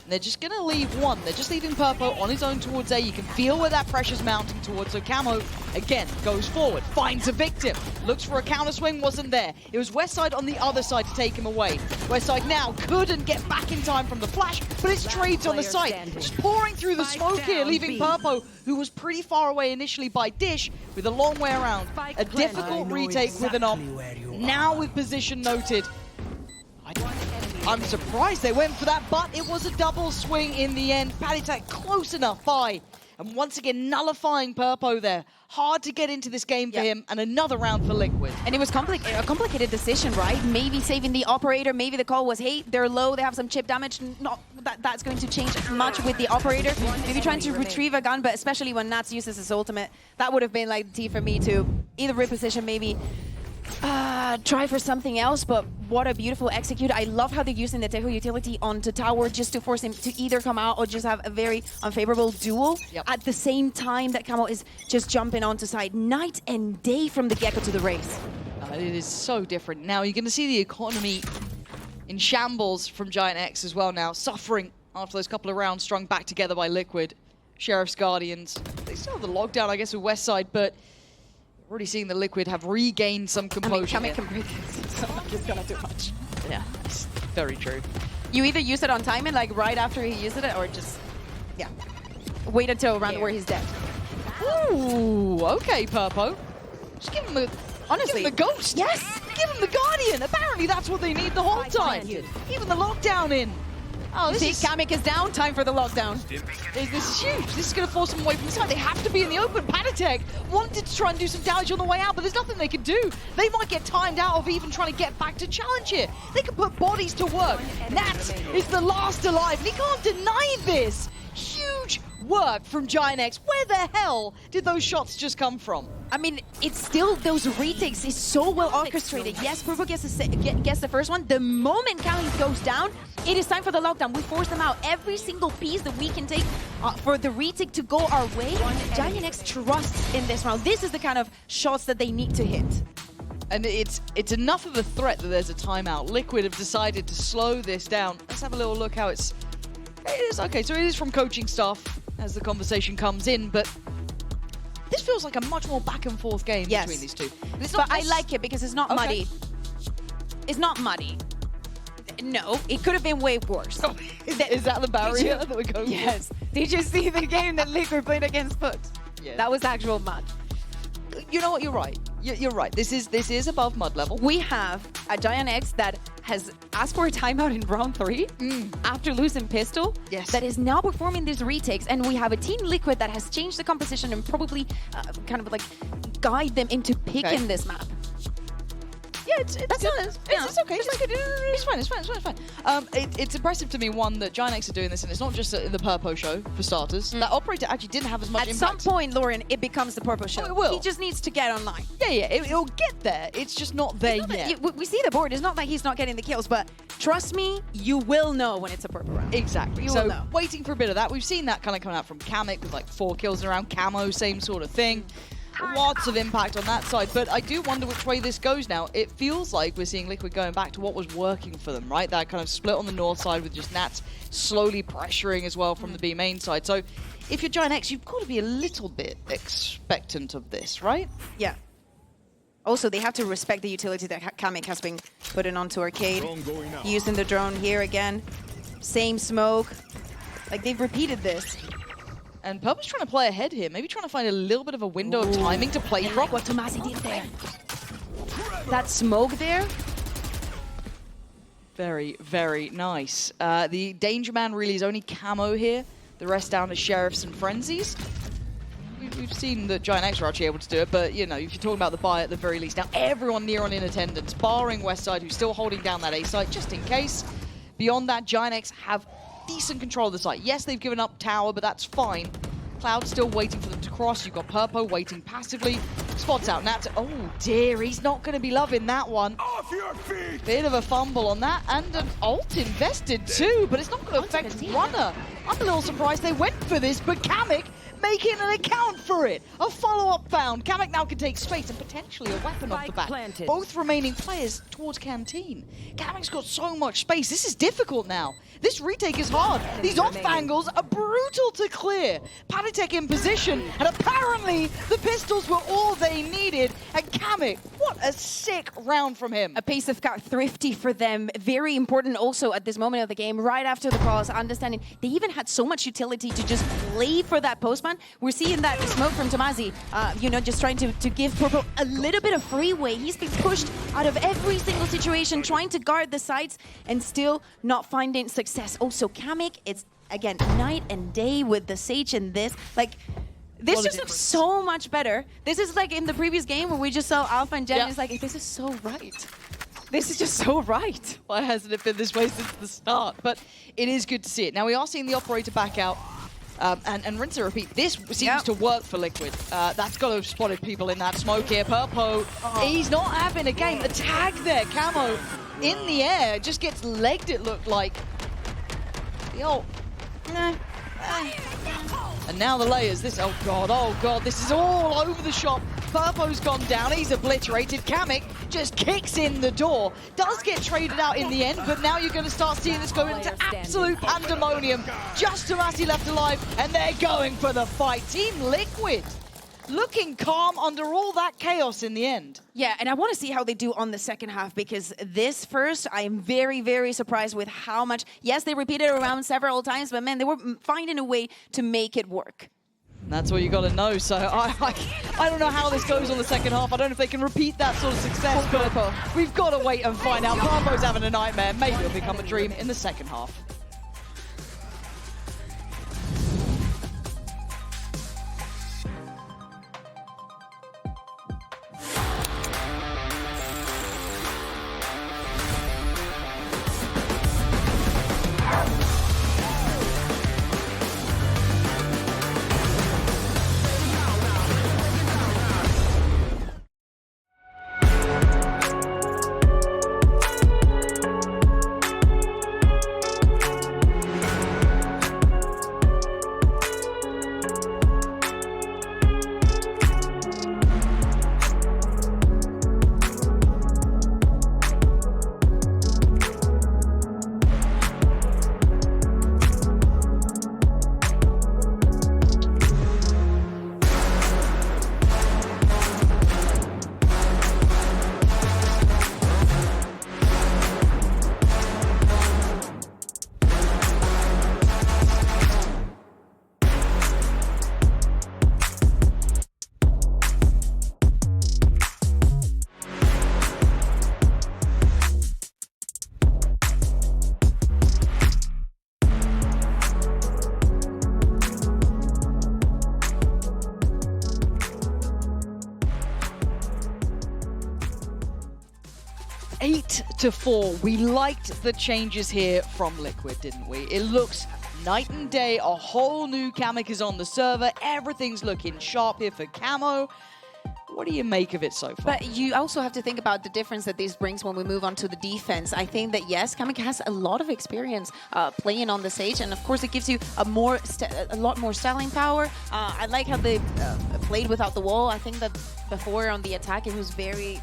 And they're just going to leave 1. They're just leaving Purpo on his own towards A. You can feel where that pressure's mounting towards. So Camo, again, goes forward, finds a victim. Looks for a counter swing, wasn't there. It was Westside on the other side to take him away. Westside now couldn't get back in time from the flash, but it's trades on the site. Just pouring through the smoke here, leaving Purpo, who was pretty far away initially by Dish, with a long way around. A difficult retake with an op. Now with position noted. I'm surprised they went for that, but it was a double swing in the end. Panatek close enough by. And once again, nullifying Purpo there. Hard to get into this game for him, and another round for Liquid. And it was a complicated decision, right? Maybe saving the operator, maybe the call was, hey, they're low, they have some chip damage. Not that's going to change much with the operator. Maybe trying to retrieve a gun, but especially when Nats uses his ultimate, that would have been like the T for me to either reposition, maybe try for something else, but what a beautiful execute. I love how they're using the Tejo utility onto tower just to force him to either come out or just have a very unfavorable duel at the same time that Camo is just jumping onto side. Night and day from the get-go to the race. It is so different. Now you're going to see the economy in shambles from GiantX as well now, suffering after those couple of rounds strung back together by Liquid. Sheriff's Guardians, they still have the lockdown, I guess, with Westside, but already seeing the Liquid have regained some composure. Kamek can breathe. It's not like he's gonna do much. Yeah, that's very true. You either use it on timing, like right after he uses it, or just, yeah, wait until around where he's dead. Ooh, okay, Purpo. Just give him the, Honestly. give him the ghost. Yes! Give him the Guardian. Apparently that's what they need the whole time. Even the lockdown in. Oh, See, Kamek is down, time for the lockdown. This is huge. This is going to force them away from the side. They have to be in the open. Panatek wanted to try and do some damage on the way out, but there's nothing they can do. They might get timed out of even trying to get back to challenge here. They can put bodies to work. Nat is the last alive, and he can't deny this. Huge work from GiantX. Where the hell did those shots just come from? I mean, it's still those retakes is so well orchestrated. Yes, Purple gets the first one. The moment Kali goes down, it is time for the lockdown. We force them out. Every single piece that we can take for the retake to go our way, GiantX trusts in this round. This is the kind of shots that they need to hit. And it's enough of a threat that there's a timeout. Liquid have decided to slow this down. Let's have a little look how it is okay. So it is from coaching staff as the conversation comes in, but this feels like a much more back and forth game between these two. But I like it because it's not muddy. It's not muddy. No, it could have been way worse. Is that the barrier that we're going Yes. Did you see the game that Liquid played against Foot? Yeah. That was actual mud. You know what? You're right. You're right. This is above mud level. We have a GiantX that has asked for a timeout in round 3 after losing Pistol. Yes. That is now performing these retakes, and we have a Team Liquid that has changed the composition and probably kind of like guide them into picking this map. Yeah, it's okay. It's fine. It's impressive to me, one, that GiantX are doing this, and it's not just the Purpo show, for starters. That operator actually didn't have as much impact. At some point, Lauren, it becomes the Purple show. Oh, it will. He just needs to get online. Yeah, it'll get there. It's just not there yet. We see the board. It's not that he's not getting the kills, but trust me, you will know when it's a Purple round. Exactly. You So will know. waiting for a bit of that. We've seen that kind of coming out from Kamek with like 4 kills around Camo, same sort of thing. Lots of impact on that side, but I do wonder which way this goes now. It feels like we're seeing Liquid going back to what was working for them, right? That kind of split on the north side with just Nats slowly pressuring as well from the B main side. So if you're GiantX, you've got to be a little bit expectant of this, right? Yeah. Also, they have to respect the utility that Kamek has been putting onto Arcade. Using the drone here again. Same smoke. Like, they've repeated this. And Purple's trying to play ahead here, maybe trying to find a little bit of a window of timing to play from. What Tomasi did there. That smoke there. Very, very nice. The Danger Man really is only Camo here. The rest down to Sheriffs and Frenzies. We've seen that GiantX are actually able to do it, but, you know, if you're talking about the buy at the very least, now everyone near on in attendance, barring Westside, who's still holding down that A site, just in case. Beyond that, GiantX have decent control of the site. Yes, they've given up tower, but that's fine. Cloud's still waiting for them to cross. You've got Purpo waiting passively. Spots out Nat. Oh dear, he's not going to be loving that one. Off your feet! Bit of a fumble on that, and an ult invested too, but it's not going to affect Runner. I'm a little surprised they went for this, but Kamek making an account for it. A follow-up found. Kamek now can take space and potentially a weapon off the back. Both remaining players towards Canteen. Kamek's got so much space. This is difficult now. This retake is hard. These off angles are brutal to clear. Panatek in position, and apparently the pistols were all they needed. And Kamek, what a sick round from him. A pace of Thrifty for them. Very important also at this moment of the game, right after the cross, understanding they even had so much utility to just play for that postman. We're seeing that smoke from Tomasi, you know, just trying to give Purple a little bit of freeway. He's been pushed out of every single situation, trying to guard the sides and still not finding success. Also, Kamek, it's, again, night and day with the Sage and this. Like, this just looks so much better. This is like in the previous game where we just saw Alpha and Jen. It's like, this is so right. This is just so right. Why hasn't it been this way since the start? But it is good to see it. Now, we are seeing the operator back out. And rinse and repeat. This seems to work for Liquid. That's got to have spotted people in that smoke here. Purpo, he's not having a game. The tag there, Camo, in the air, just gets legged, it looked like. The ult. And now the layers. This, oh god, this is all over the shop. Purpo's gone down, he's obliterated. Kamek just kicks in the door. Does get traded out in the end, but now you're going to start seeing this go into absolute pandemonium. Just Tomasi left alive, and they're going for the fight. Team Liquid looking calm under all that chaos in the end. Yeah, and I want to see how they do on the second half, because this first, I am very, very surprised with how much... Yes, they repeated it around several times, but man, they were finding a way to make it work. And that's what you got to know. So I don't know how this goes on the second half. I don't know if they can repeat that sort of success, but we've got to wait and find out. Purpo's having a nightmare. Maybe it'll become a dream in the second half. to 4. We liked the changes here from Liquid, didn't we? It looks night and day. A whole new Kamek is on the server. Everything's looking sharp here for Camo. What do you make of it so far? But you also have to think about the difference that this brings when we move on to the defense. I think that, yes, Kamek has a lot of experience playing on the Sage, and of course it gives you a lot more styling power. I like how they played without the wall. I think that before on the attack it was very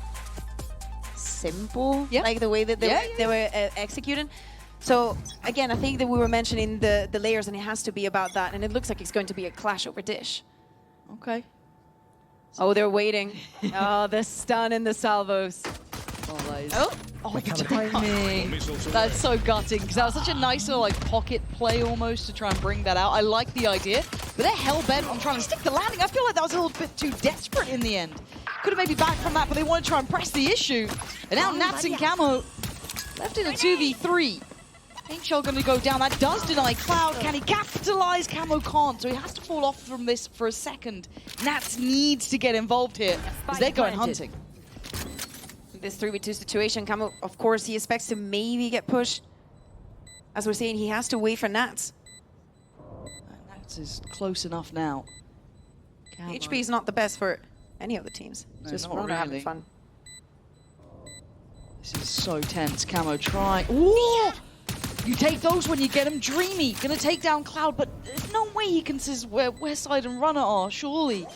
simple, like the way that they were executing. So again, I think that we were mentioning the layers, and it has to be about that, and it looks like it's going to be a clash over Dish. Okay. Oh, they're waiting. Oh, the stun and the salvos. Oh, timing. That's so gutting, because that was such a nice little like pocket play almost to try and bring that out. I like the idea, but they're hell-bent on trying to stick the landing. I feel like that was a little bit too desperate in the end. Could have maybe backed from that, but they want to try and press the issue. And now Nats and Camo left in a 2v3. Ain't Shell going to go down. That does deny Cloud. Can he capitalize? Camo can't, so he has to fall off from this for a second. Nats needs to get involved here, because they're going hunting. This 3v2 situation, Camo, of course, he expects to maybe get pushed. As we're saying, he has to wait for Nats. Nats is close enough now. HP is not the best for any of the teams. No, just not Rona really. having fun. This is so tense. Camo try. Ooh! You take those when you get him. Dreamy gonna take down Cloud, but there's no way he can see where Westside and Runner are, surely.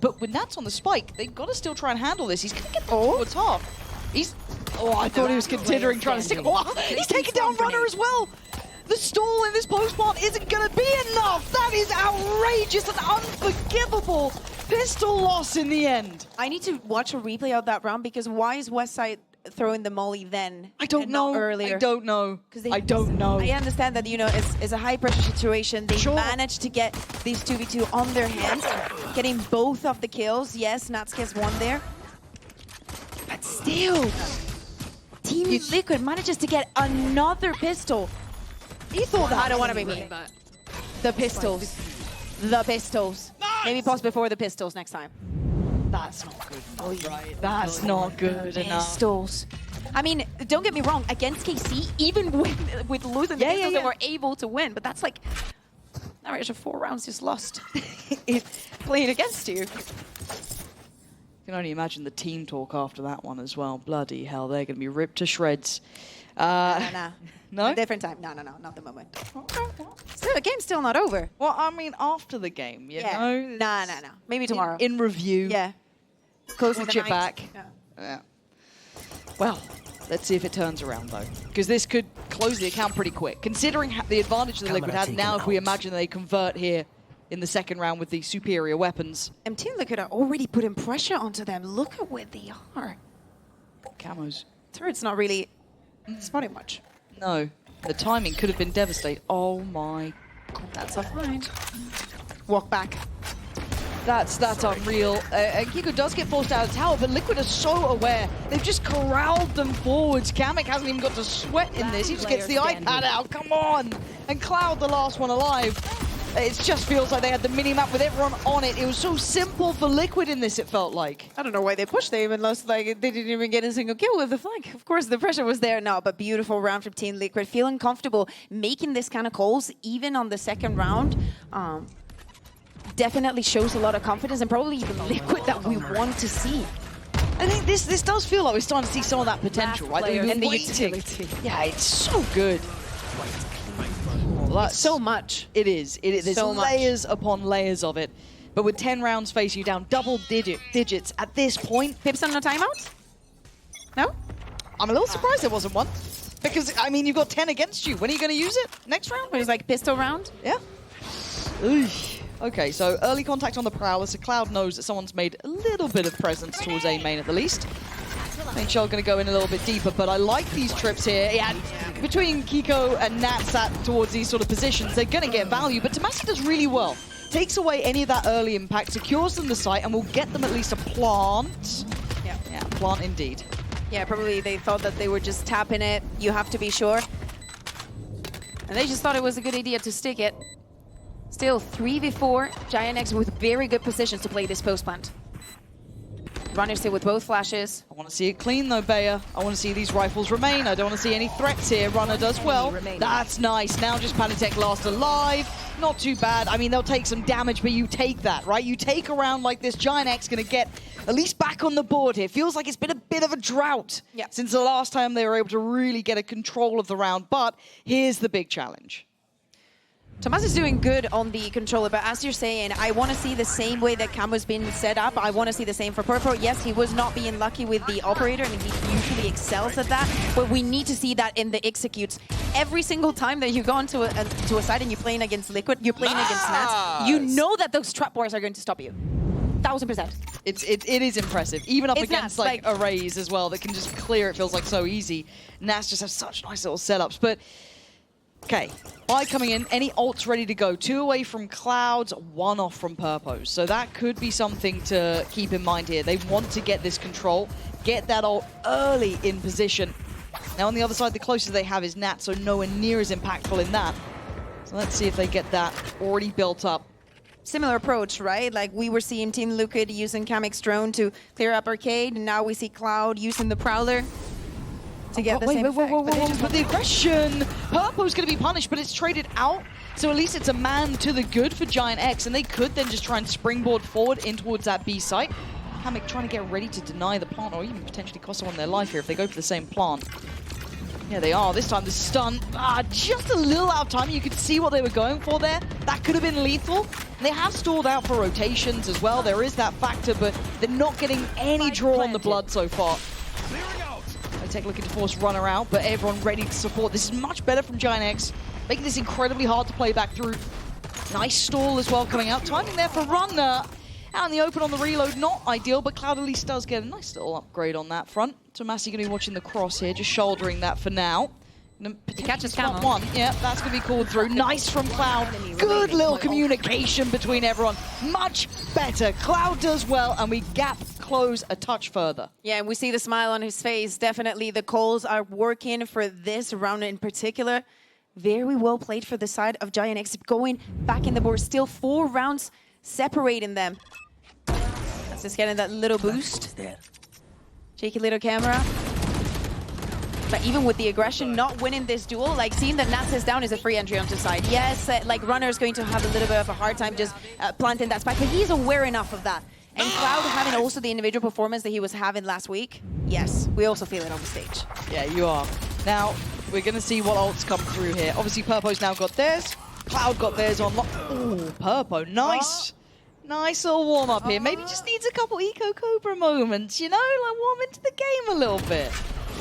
But with Nats on the spike, they've got to still try and handle this. He's gonna get the top. He's... Oh, I thought he was considering trying to stick... Oh, he's taking down Runner as well! The stall in this post plant isn't gonna be enough! That is outrageous and unforgivable! Pistol loss in the end. I need to watch a replay of that round, because why is Westside throwing the molly then? I don't know. Earlier. I don't know. I don't know. I understand that, you know, it's a high pressure situation. They managed to get these 2v2 on their hands, getting both of the kills. Yes, Nats gets one there. But still, Team Liquid manages to get another pistol. He thought that. I don't want to be mean, but the pistols. The pistols. Nice. Maybe pause before the pistols next time. That's not good enough, right? That's not good enough. Pistols. I mean, don't get me wrong, against KC, even with losing the pistols, they were able to win, but that's like an average of 4 rounds just lost playing against you. You can only imagine the team talk after that one as well. Bloody hell, they're going to be ripped to shreds. No? A different time. No, not the moment. Still, the game's still not over. Well, I mean, after the game, you know? No. Maybe tomorrow. In review. Yeah. Close the chip back. Yeah. Well, let's see if it turns around, though. Because this could close the account pretty quick. Considering the advantage that Liquid had now, if we imagine they convert here, in the second round with the superior weapons. And Team Liquid are already putting pressure onto them. Look at where they are. Camos. Turret's not really spotting much. No, the timing could have been devastating. Oh my. That's offline. Walk back. That's unreal. And Kiko does get forced out of the tower, but Liquid are so aware. They've just corralled them forwards. Kamek hasn't even got to sweat in this. He just gets the iPad out. Come on! And Cloud, the last one alive. It just feels like they had the mini-map with everyone on it. It was so simple for Liquid in this, it felt like. I don't know why they pushed. They even lost, like, they didn't even get a single kill with the flank. Of course, the pressure was there now, but beautiful round from Team Liquid. Feeling comfortable making this kind of calls, even on the second round. Definitely shows a lot of confidence and probably the Liquid that we want to see. I think this does feel like we're starting to see some of that potential, right? And the waiting. utility. Yeah, it's so good. Well, So much. It is. There's So much. layers upon layers of it. But with 10 rounds facing you down, double digits at this point. Pips on no timeout? No? I'm a little surprised there wasn't one. Because, I mean, you've got 10 against you. When are you going to use it? Next round? It was like pistol round? Yeah. Oof. Okay, so early contact on the Prowler, so Cloud knows that someone's made a little bit of presence towards A main at the least. I think Shell going to go in a little bit deeper, but I like these trips here. Yeah, between Kiko and Natsat towards these sort of positions, they're going to get value, but Tomasi does really well. Takes away any of that early impact, secures them the site, and will get them at least a plant. Yeah, plant indeed. Yeah, probably they thought that they were just tapping it. You have to be sure. And they just thought it was a good idea to stick it. Still 3v4, GiantX with very good positions to play this post plant. Runner still with both flashes. I want to see it clean though, Bayer. I want to see these rifles remain. I don't want to see any threats here. Runner does well. That's nice. Now just Panatek last alive. Not too bad. I mean, they'll take some damage, but you take that, right? You take a round like this, GiantX going to get at least back on the board here. Feels like it's been a bit of a drought since the last time they were able to really get a control of the round. But here's the big challenge. Tomas is doing good on the controller, but as you're saying, I want to see the same way that Camo's been set up. I want to see the same for Purple. Yes, he was not being lucky with the operator, and he usually excels at that, but we need to see that in the executes. Every single time that you go onto a side and you're playing against Liquid, you're playing against Nats, you know that those trap bars are going to stop you. 1000%. It is impressive, even up against like arrays as well that can just clear. It feels like so easy. Nats just have such nice little setups, but okay, by coming in, any ults ready to go. 2 away from Clouds, 1 off from Purpose. So that could be something to keep in mind here. They want to get this control, get that ult early in position. Now on the other side, the closest they have is Nat, so nowhere near as impactful in that. So let's see if they get that already built up. Similar approach, right? Like we were seeing Team Liquid using Kamek's drone to clear up Arcade, and now we see Cloud using the Prowler to get the same effect. But the aggression, Purple's going to be punished, but it's traded out. So at least it's a man to the good for GiantX, and they could then just try and springboard forward in towards that B site. Kamek trying to get ready to deny the plant, or even potentially cost someone their life here if they go for the same plant. Yeah, they are. This time the stun, just a little out of time. You could see what they were going for there. That could have been lethal. They have stalled out for rotations as well. There is that factor, but they're not getting any draw on the blood so far. Take looking to force Runner out, but everyone ready to support. This is much better from GiantX, making this incredibly hard to play back through. Nice stall as well coming out. Timing there for Runner. Out in the open on the reload, not ideal, but Cloud at least does get a nice little upgrade on that front. Tomasi going to be watching the cross here, just shouldering that for now. He catches Camo. One. Yeah, that's going to be called through. Nice from Cloud. Good little communication between everyone. Much better. Cloud does well, and we gap close a touch further. Yeah, and we see the smile on his face. Definitely the calls are working for this round in particular. Very well played for the side of GiantX. Going back in the board, still 4 rounds separating them. That's just getting that little boost. Cheeky little camera. But even with the aggression, not winning this duel, like seeing that Nats is down is a free entry onto side. Yes, like Runner is going to have a little bit of a hard time just planting that spike, but he's aware enough of that. And Cloud having also the individual performance that he was having last week, yes, we also feel it on the stage. Yeah, you are. Now, we're going to see what ults come through here. Obviously, Purpo's now got theirs. Cloud got theirs on lock. Ooh, Purpo, nice. Nice little warm-up here. Maybe just needs a couple Eco Cobra moments, you know? Like warm into the game a little bit.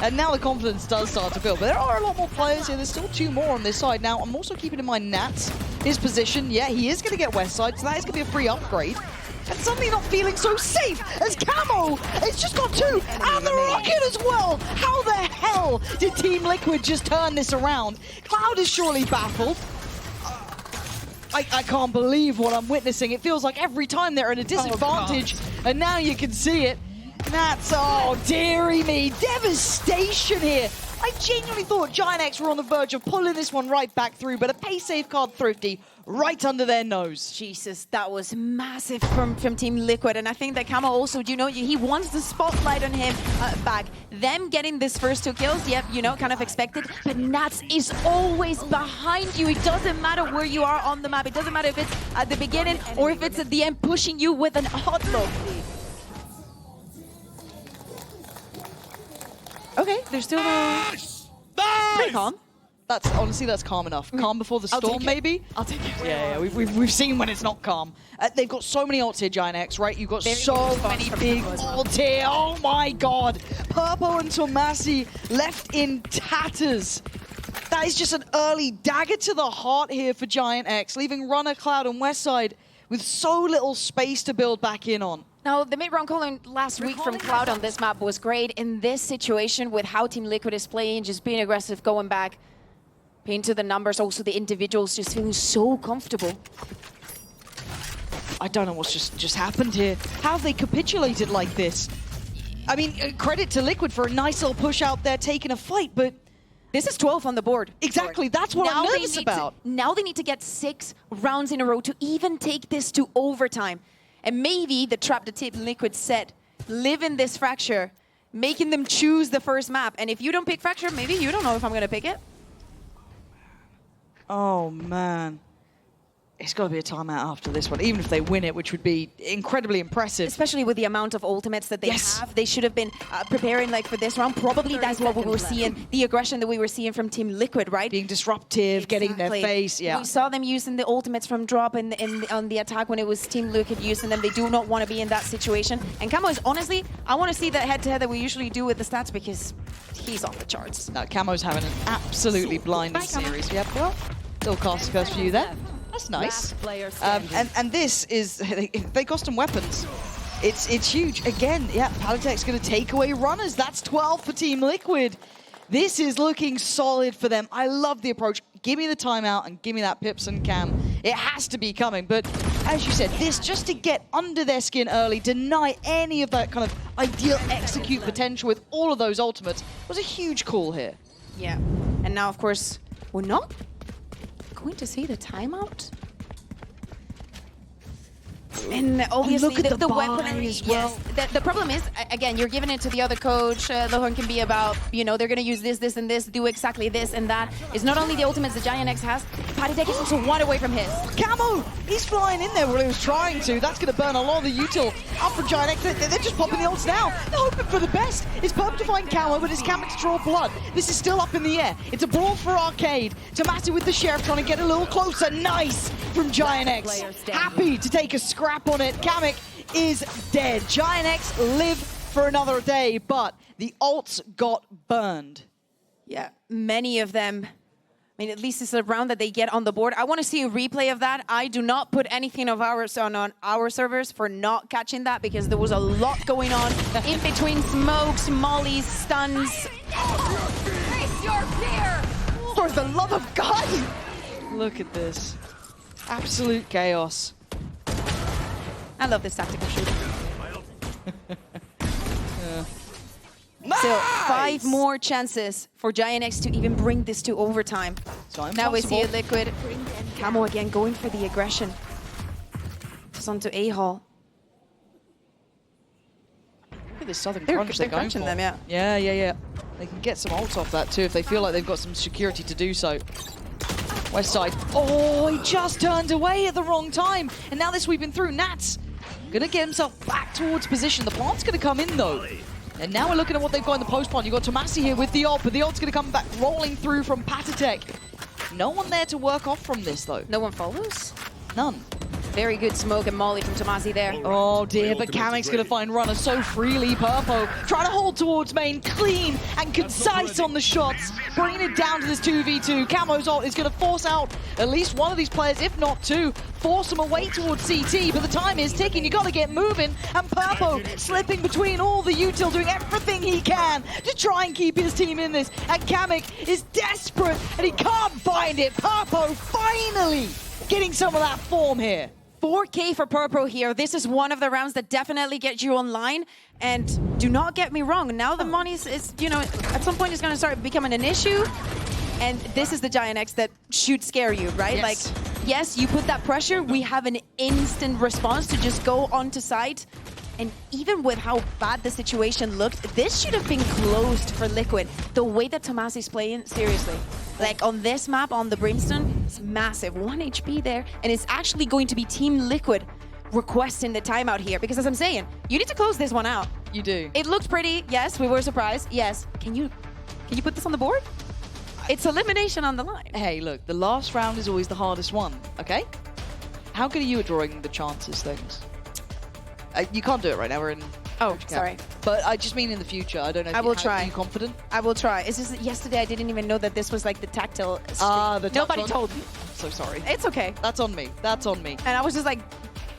And now the confidence does start to build. But there are a lot more players here. There's still 2 more on this side. Now, I'm also keeping in mind Nats, his position. Yeah, he is going to get west side, so that is going to be a free upgrade. And suddenly not feeling so safe as Camo. It's just got 2, and the Rocket as well. How the hell did Team Liquid just turn this around? Cloud is surely baffled. I can't believe what I'm witnessing. It feels like every time they're at a disadvantage, and now you can see it. That's, oh, dearie me, devastation here. I genuinely thought GiantX were on the verge of pulling this one right back through, but a pay safeguard Thrifty right under their nose. Jesus, that was massive from Team Liquid, and I think that Kamo also, you know, he wants the spotlight on him back. Them getting this first 2 kills, yep, you know, kind of expected, but Nats is always behind you. It doesn't matter where you are on the map. It doesn't matter if it's at the beginning or if it's at the end, pushing you with an hot look. Okay, there's still pretty calm. That's honestly, that's calm enough. Calm before the storm, maybe? I'll take it. Yeah, we've seen when it's not calm. They've got so many ults here, GiantX, right? You've got so many big ults here. Oh my god. Purpo and Tomasi left in tatters. That is just an early dagger to the heart here for GiantX, leaving Runner, Cloud, and Westside with so little space to build back in on. Now, the mid-round calling last week from Cloud on this map was great. In this situation, with how Team Liquid is playing, just being aggressive, going back, paying to the numbers, also the individuals just feeling so comfortable. I don't know what's just happened here. How have they capitulated like this? I mean, credit to Liquid for a nice little push out there, taking a fight, but... This is 12 on the board. Exactly, that's what I'm nervous about. Now they need to get 6 rounds in a row to even take this to overtime. And maybe the trap that Team Liquid set, live in this Fracture, making them choose the first map. And if you don't pick Fracture, maybe you don't know if I'm going to pick it. Oh, man. It's got to be a timeout after this one, even if they win it, which would be incredibly impressive. Especially with the amount of ultimates that they have. They should have been preparing like for this round. Probably that's what we were seeing, the aggression that we were seeing from Team Liquid, right? Being disruptive, getting their face, yeah. We saw them using the ultimates from drop on the attack when it was Team Liquid using them. They do not want to be in that situation. And Camo is, honestly, I want to see that head-to-head that we usually do with the stats because he's off the charts. No, Camo's having an absolutely blinding series. Yep, well, little cast curse for you there. That's nice. And this is, they cost them weapons. It's huge. Again, yeah, Palitech's going to take away runners. That's 12 for Team Liquid. This is looking solid for them. I love the approach. Give me the timeout and give me that Pips and Cam. It has to be coming. But as you said, this just to get under their skin early, deny any of that kind of ideal execute potential with all of those ultimates was a huge call here. Yeah. And now, of course, we're not going to see the timeout. And obviously the weaponry as well. Yes. The problem is, again, you're giving it to the other coach. The horn can be about, you know, they're going to use this, this, and this, do exactly this and that. It's not only the ultimates that GiantX has, Palitech is also one away from his. Camo! He's flying in there where he was trying to. That's going to burn a lot of the util up from GiantX. They're just popping the ults now. They're hoping for the best. It's perfect to find Camo, but it's Camo to draw blood. This is still up in the air. It's a brawl for Arcade. Tomasi with the Sheriff trying to get a little closer. Nice from GiantX. Happy to take a scrap on it. Kamek is dead. GiantX live for another day, but the ults got burned. Yeah, many of them. I mean, at least it's a round that they get on the board. I want to see a replay of that. I do not put anything of ours on our servers for not catching that because there was a lot going on in between smokes, mollies, stuns. For the love of God! Look at this. Absolute chaos. I love this tactical shooting. Nice! So 5 more chances for GiantX to even bring this to overtime. Now we see a Liquid. Camo again going for the aggression. Just onto A-Hall. Look at this Southern Crunch they're going for. Them, yeah. Yeah. They can get some ults off that too if they feel like they've got some security to do so. West side. Oh, he just turned away at the wrong time. And now they're sweeping through. Nats gonna get himself back towards position. The plant's gonna come in though. And now we're looking at what they've got in the post plant. You've got Tomasi here with the ult, but the ult's gonna come back rolling through from Palitech. No one there to work off from this though. No one follows? None. Very good smoke and molly from Tomasi there. Oh dear, but GiantX gonna find runner so freely. Purpo trying to hold towards main, clean and concise on the shots, bringing it down to this 2v2. Camo's ult is gonna force out at least one of these players, if not two, force them away towards CT, but the time is ticking, you gotta get moving, and Purpo slipping between all the util, doing everything he can to try and keep his team in this, and GiantX is desperate, and he can't find it. Purpo finally getting some of that form here. 4K for Purpo here. This is one of the rounds that definitely get you online. And do not get me wrong, now the money is, you know, at some point it's going to start becoming an issue. And this is the GiantX that should scare you, right? Yes. Like, yes, you put that pressure, we have an instant response to just go onto site. And even with how bad the situation looked, this should have been closed for Liquid. The way that Tomasi's playing, seriously. Like on this map, on the Brimstone, it's massive. 1 HP there, and it's actually going to be Team Liquid requesting the timeout here. Because as I'm saying, you need to close this one out. You do. It looked pretty, yes, we were surprised, yes. Can you put this on the board? It's elimination on the line. Hey, look, the last round is always the hardest one, okay? How good are you at drawing the chances things? You can't do it right now, we're in... Oh, sorry. But I just mean in the future, I don't know if I will try. Are you confident? I will try. It's just that yesterday I didn't even know that this was like the tactile streak. The Nobody touch told me. I'm so sorry. It's okay. That's on me. That's on me. And I was just like,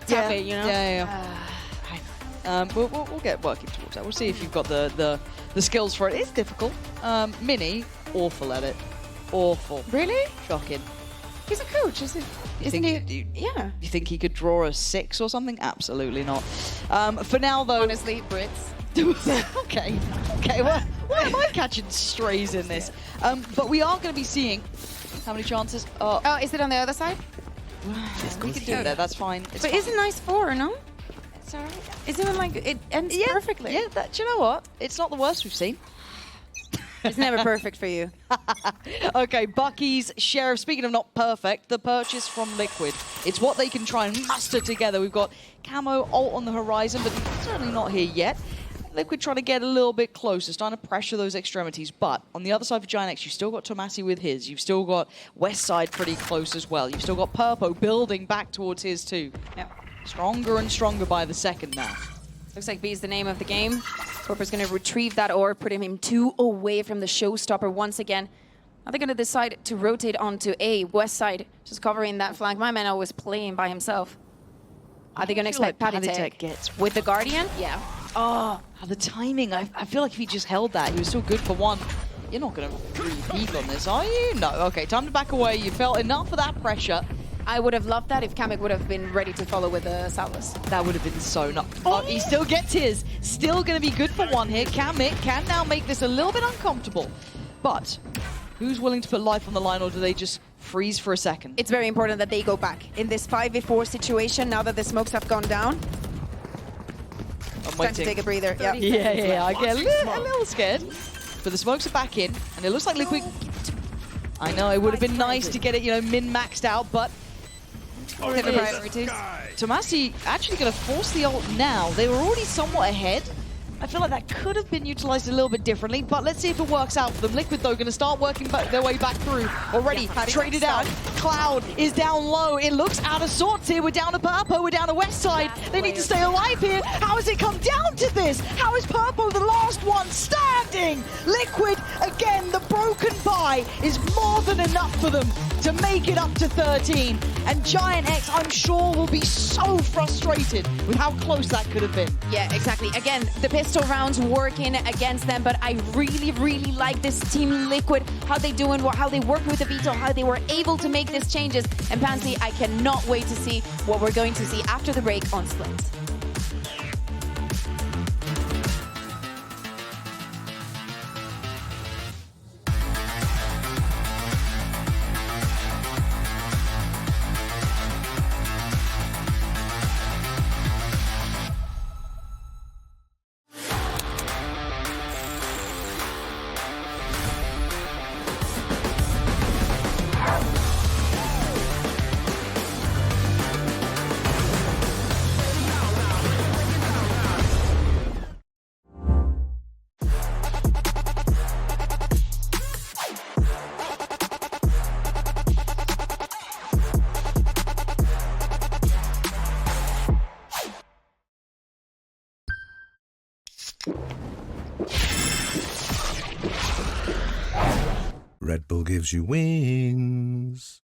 tap it, you know? Yeah. We'll get working towards that. We'll see if you've got the skills for it. It's difficult. Mini, awful at it. Awful. Really? Shocking. He's a coach, isn't he? Yeah. You think he could draw a 6 or something? Absolutely not. For now, though... Honestly, Brits. Okay. Why am I catching strays in this? But we are going to be seeing... How many chances? Oh, is it on the other side? We could do that. That's fine. It's but fine. isn't nice 4, no? It's alright. Isn't it like... It ends perfectly. Yeah, do you know what? It's not the worst we've seen. It's never perfect for you. Okay, Bucky's Sheriff. Speaking of not perfect, the purchase from Liquid. It's what they can try and muster together. We've got Camo ult on the horizon, but certainly not here yet. Liquid trying to get a little bit closer, starting to pressure those extremities. But on the other side for GiantX, you've still got Tomasi with his. You've still got Westside pretty close as well. You've still got Purpo building back towards his too. Yep. Stronger and stronger by the second now. Looks like B is the name of the game. Corpor's going to retrieve that orb, putting him 2 away from the showstopper once again. Now they're going to decide to rotate onto A, West side, just covering that flank. My man was playing by himself. Are they going to expect like Paditek gets with the Guardian? Yeah. Oh, the timing. I feel like if he just held that, he was still good for 1. You're not going to repeat on this, are you? No. Okay, time to back away. You felt enough of that pressure. I would have loved that if Kamek would have been ready to follow with the Salvas. That would have been so nuts. Oh, he still gets his. Still going to be good for 1 here. Kamek can now make this a little bit uncomfortable. But who's willing to put life on the line, or do they just freeze for a second? It's very important that they go back. In this 5v4 situation, now that the smokes have gone down, I'm time to take a breather. Yep. Yeah. I get a little scared. But the smokes are back in, and it looks like Liquid... I know, it would have been nice to get it, min-maxed out, but... Tomasi actually going to force the ult now. They were already somewhat ahead. I feel like that could have been utilized a little bit differently, but let's see if it works out for them. Liquid, though, going to start working their way back through. Already traded out. Cloud is down low. It looks out of sorts here. We're down to Purpo. We're down to West Side. They need to stay alive here. How has it come down to this? How is Purpo the last one standing? Liquid, again, the broken bye is more than enough for them to make it up to 13. And GiantX, I'm sure, will be so frustrated with how close that could have been. Yeah, exactly. Again, the pistol rounds working against them, but I really, really like this Team Liquid, how they doing, how they work with the veto, how they were able to make these changes. And Pansy, I cannot wait to see what we're going to see after the break on Splits. Red Bull gives you wings.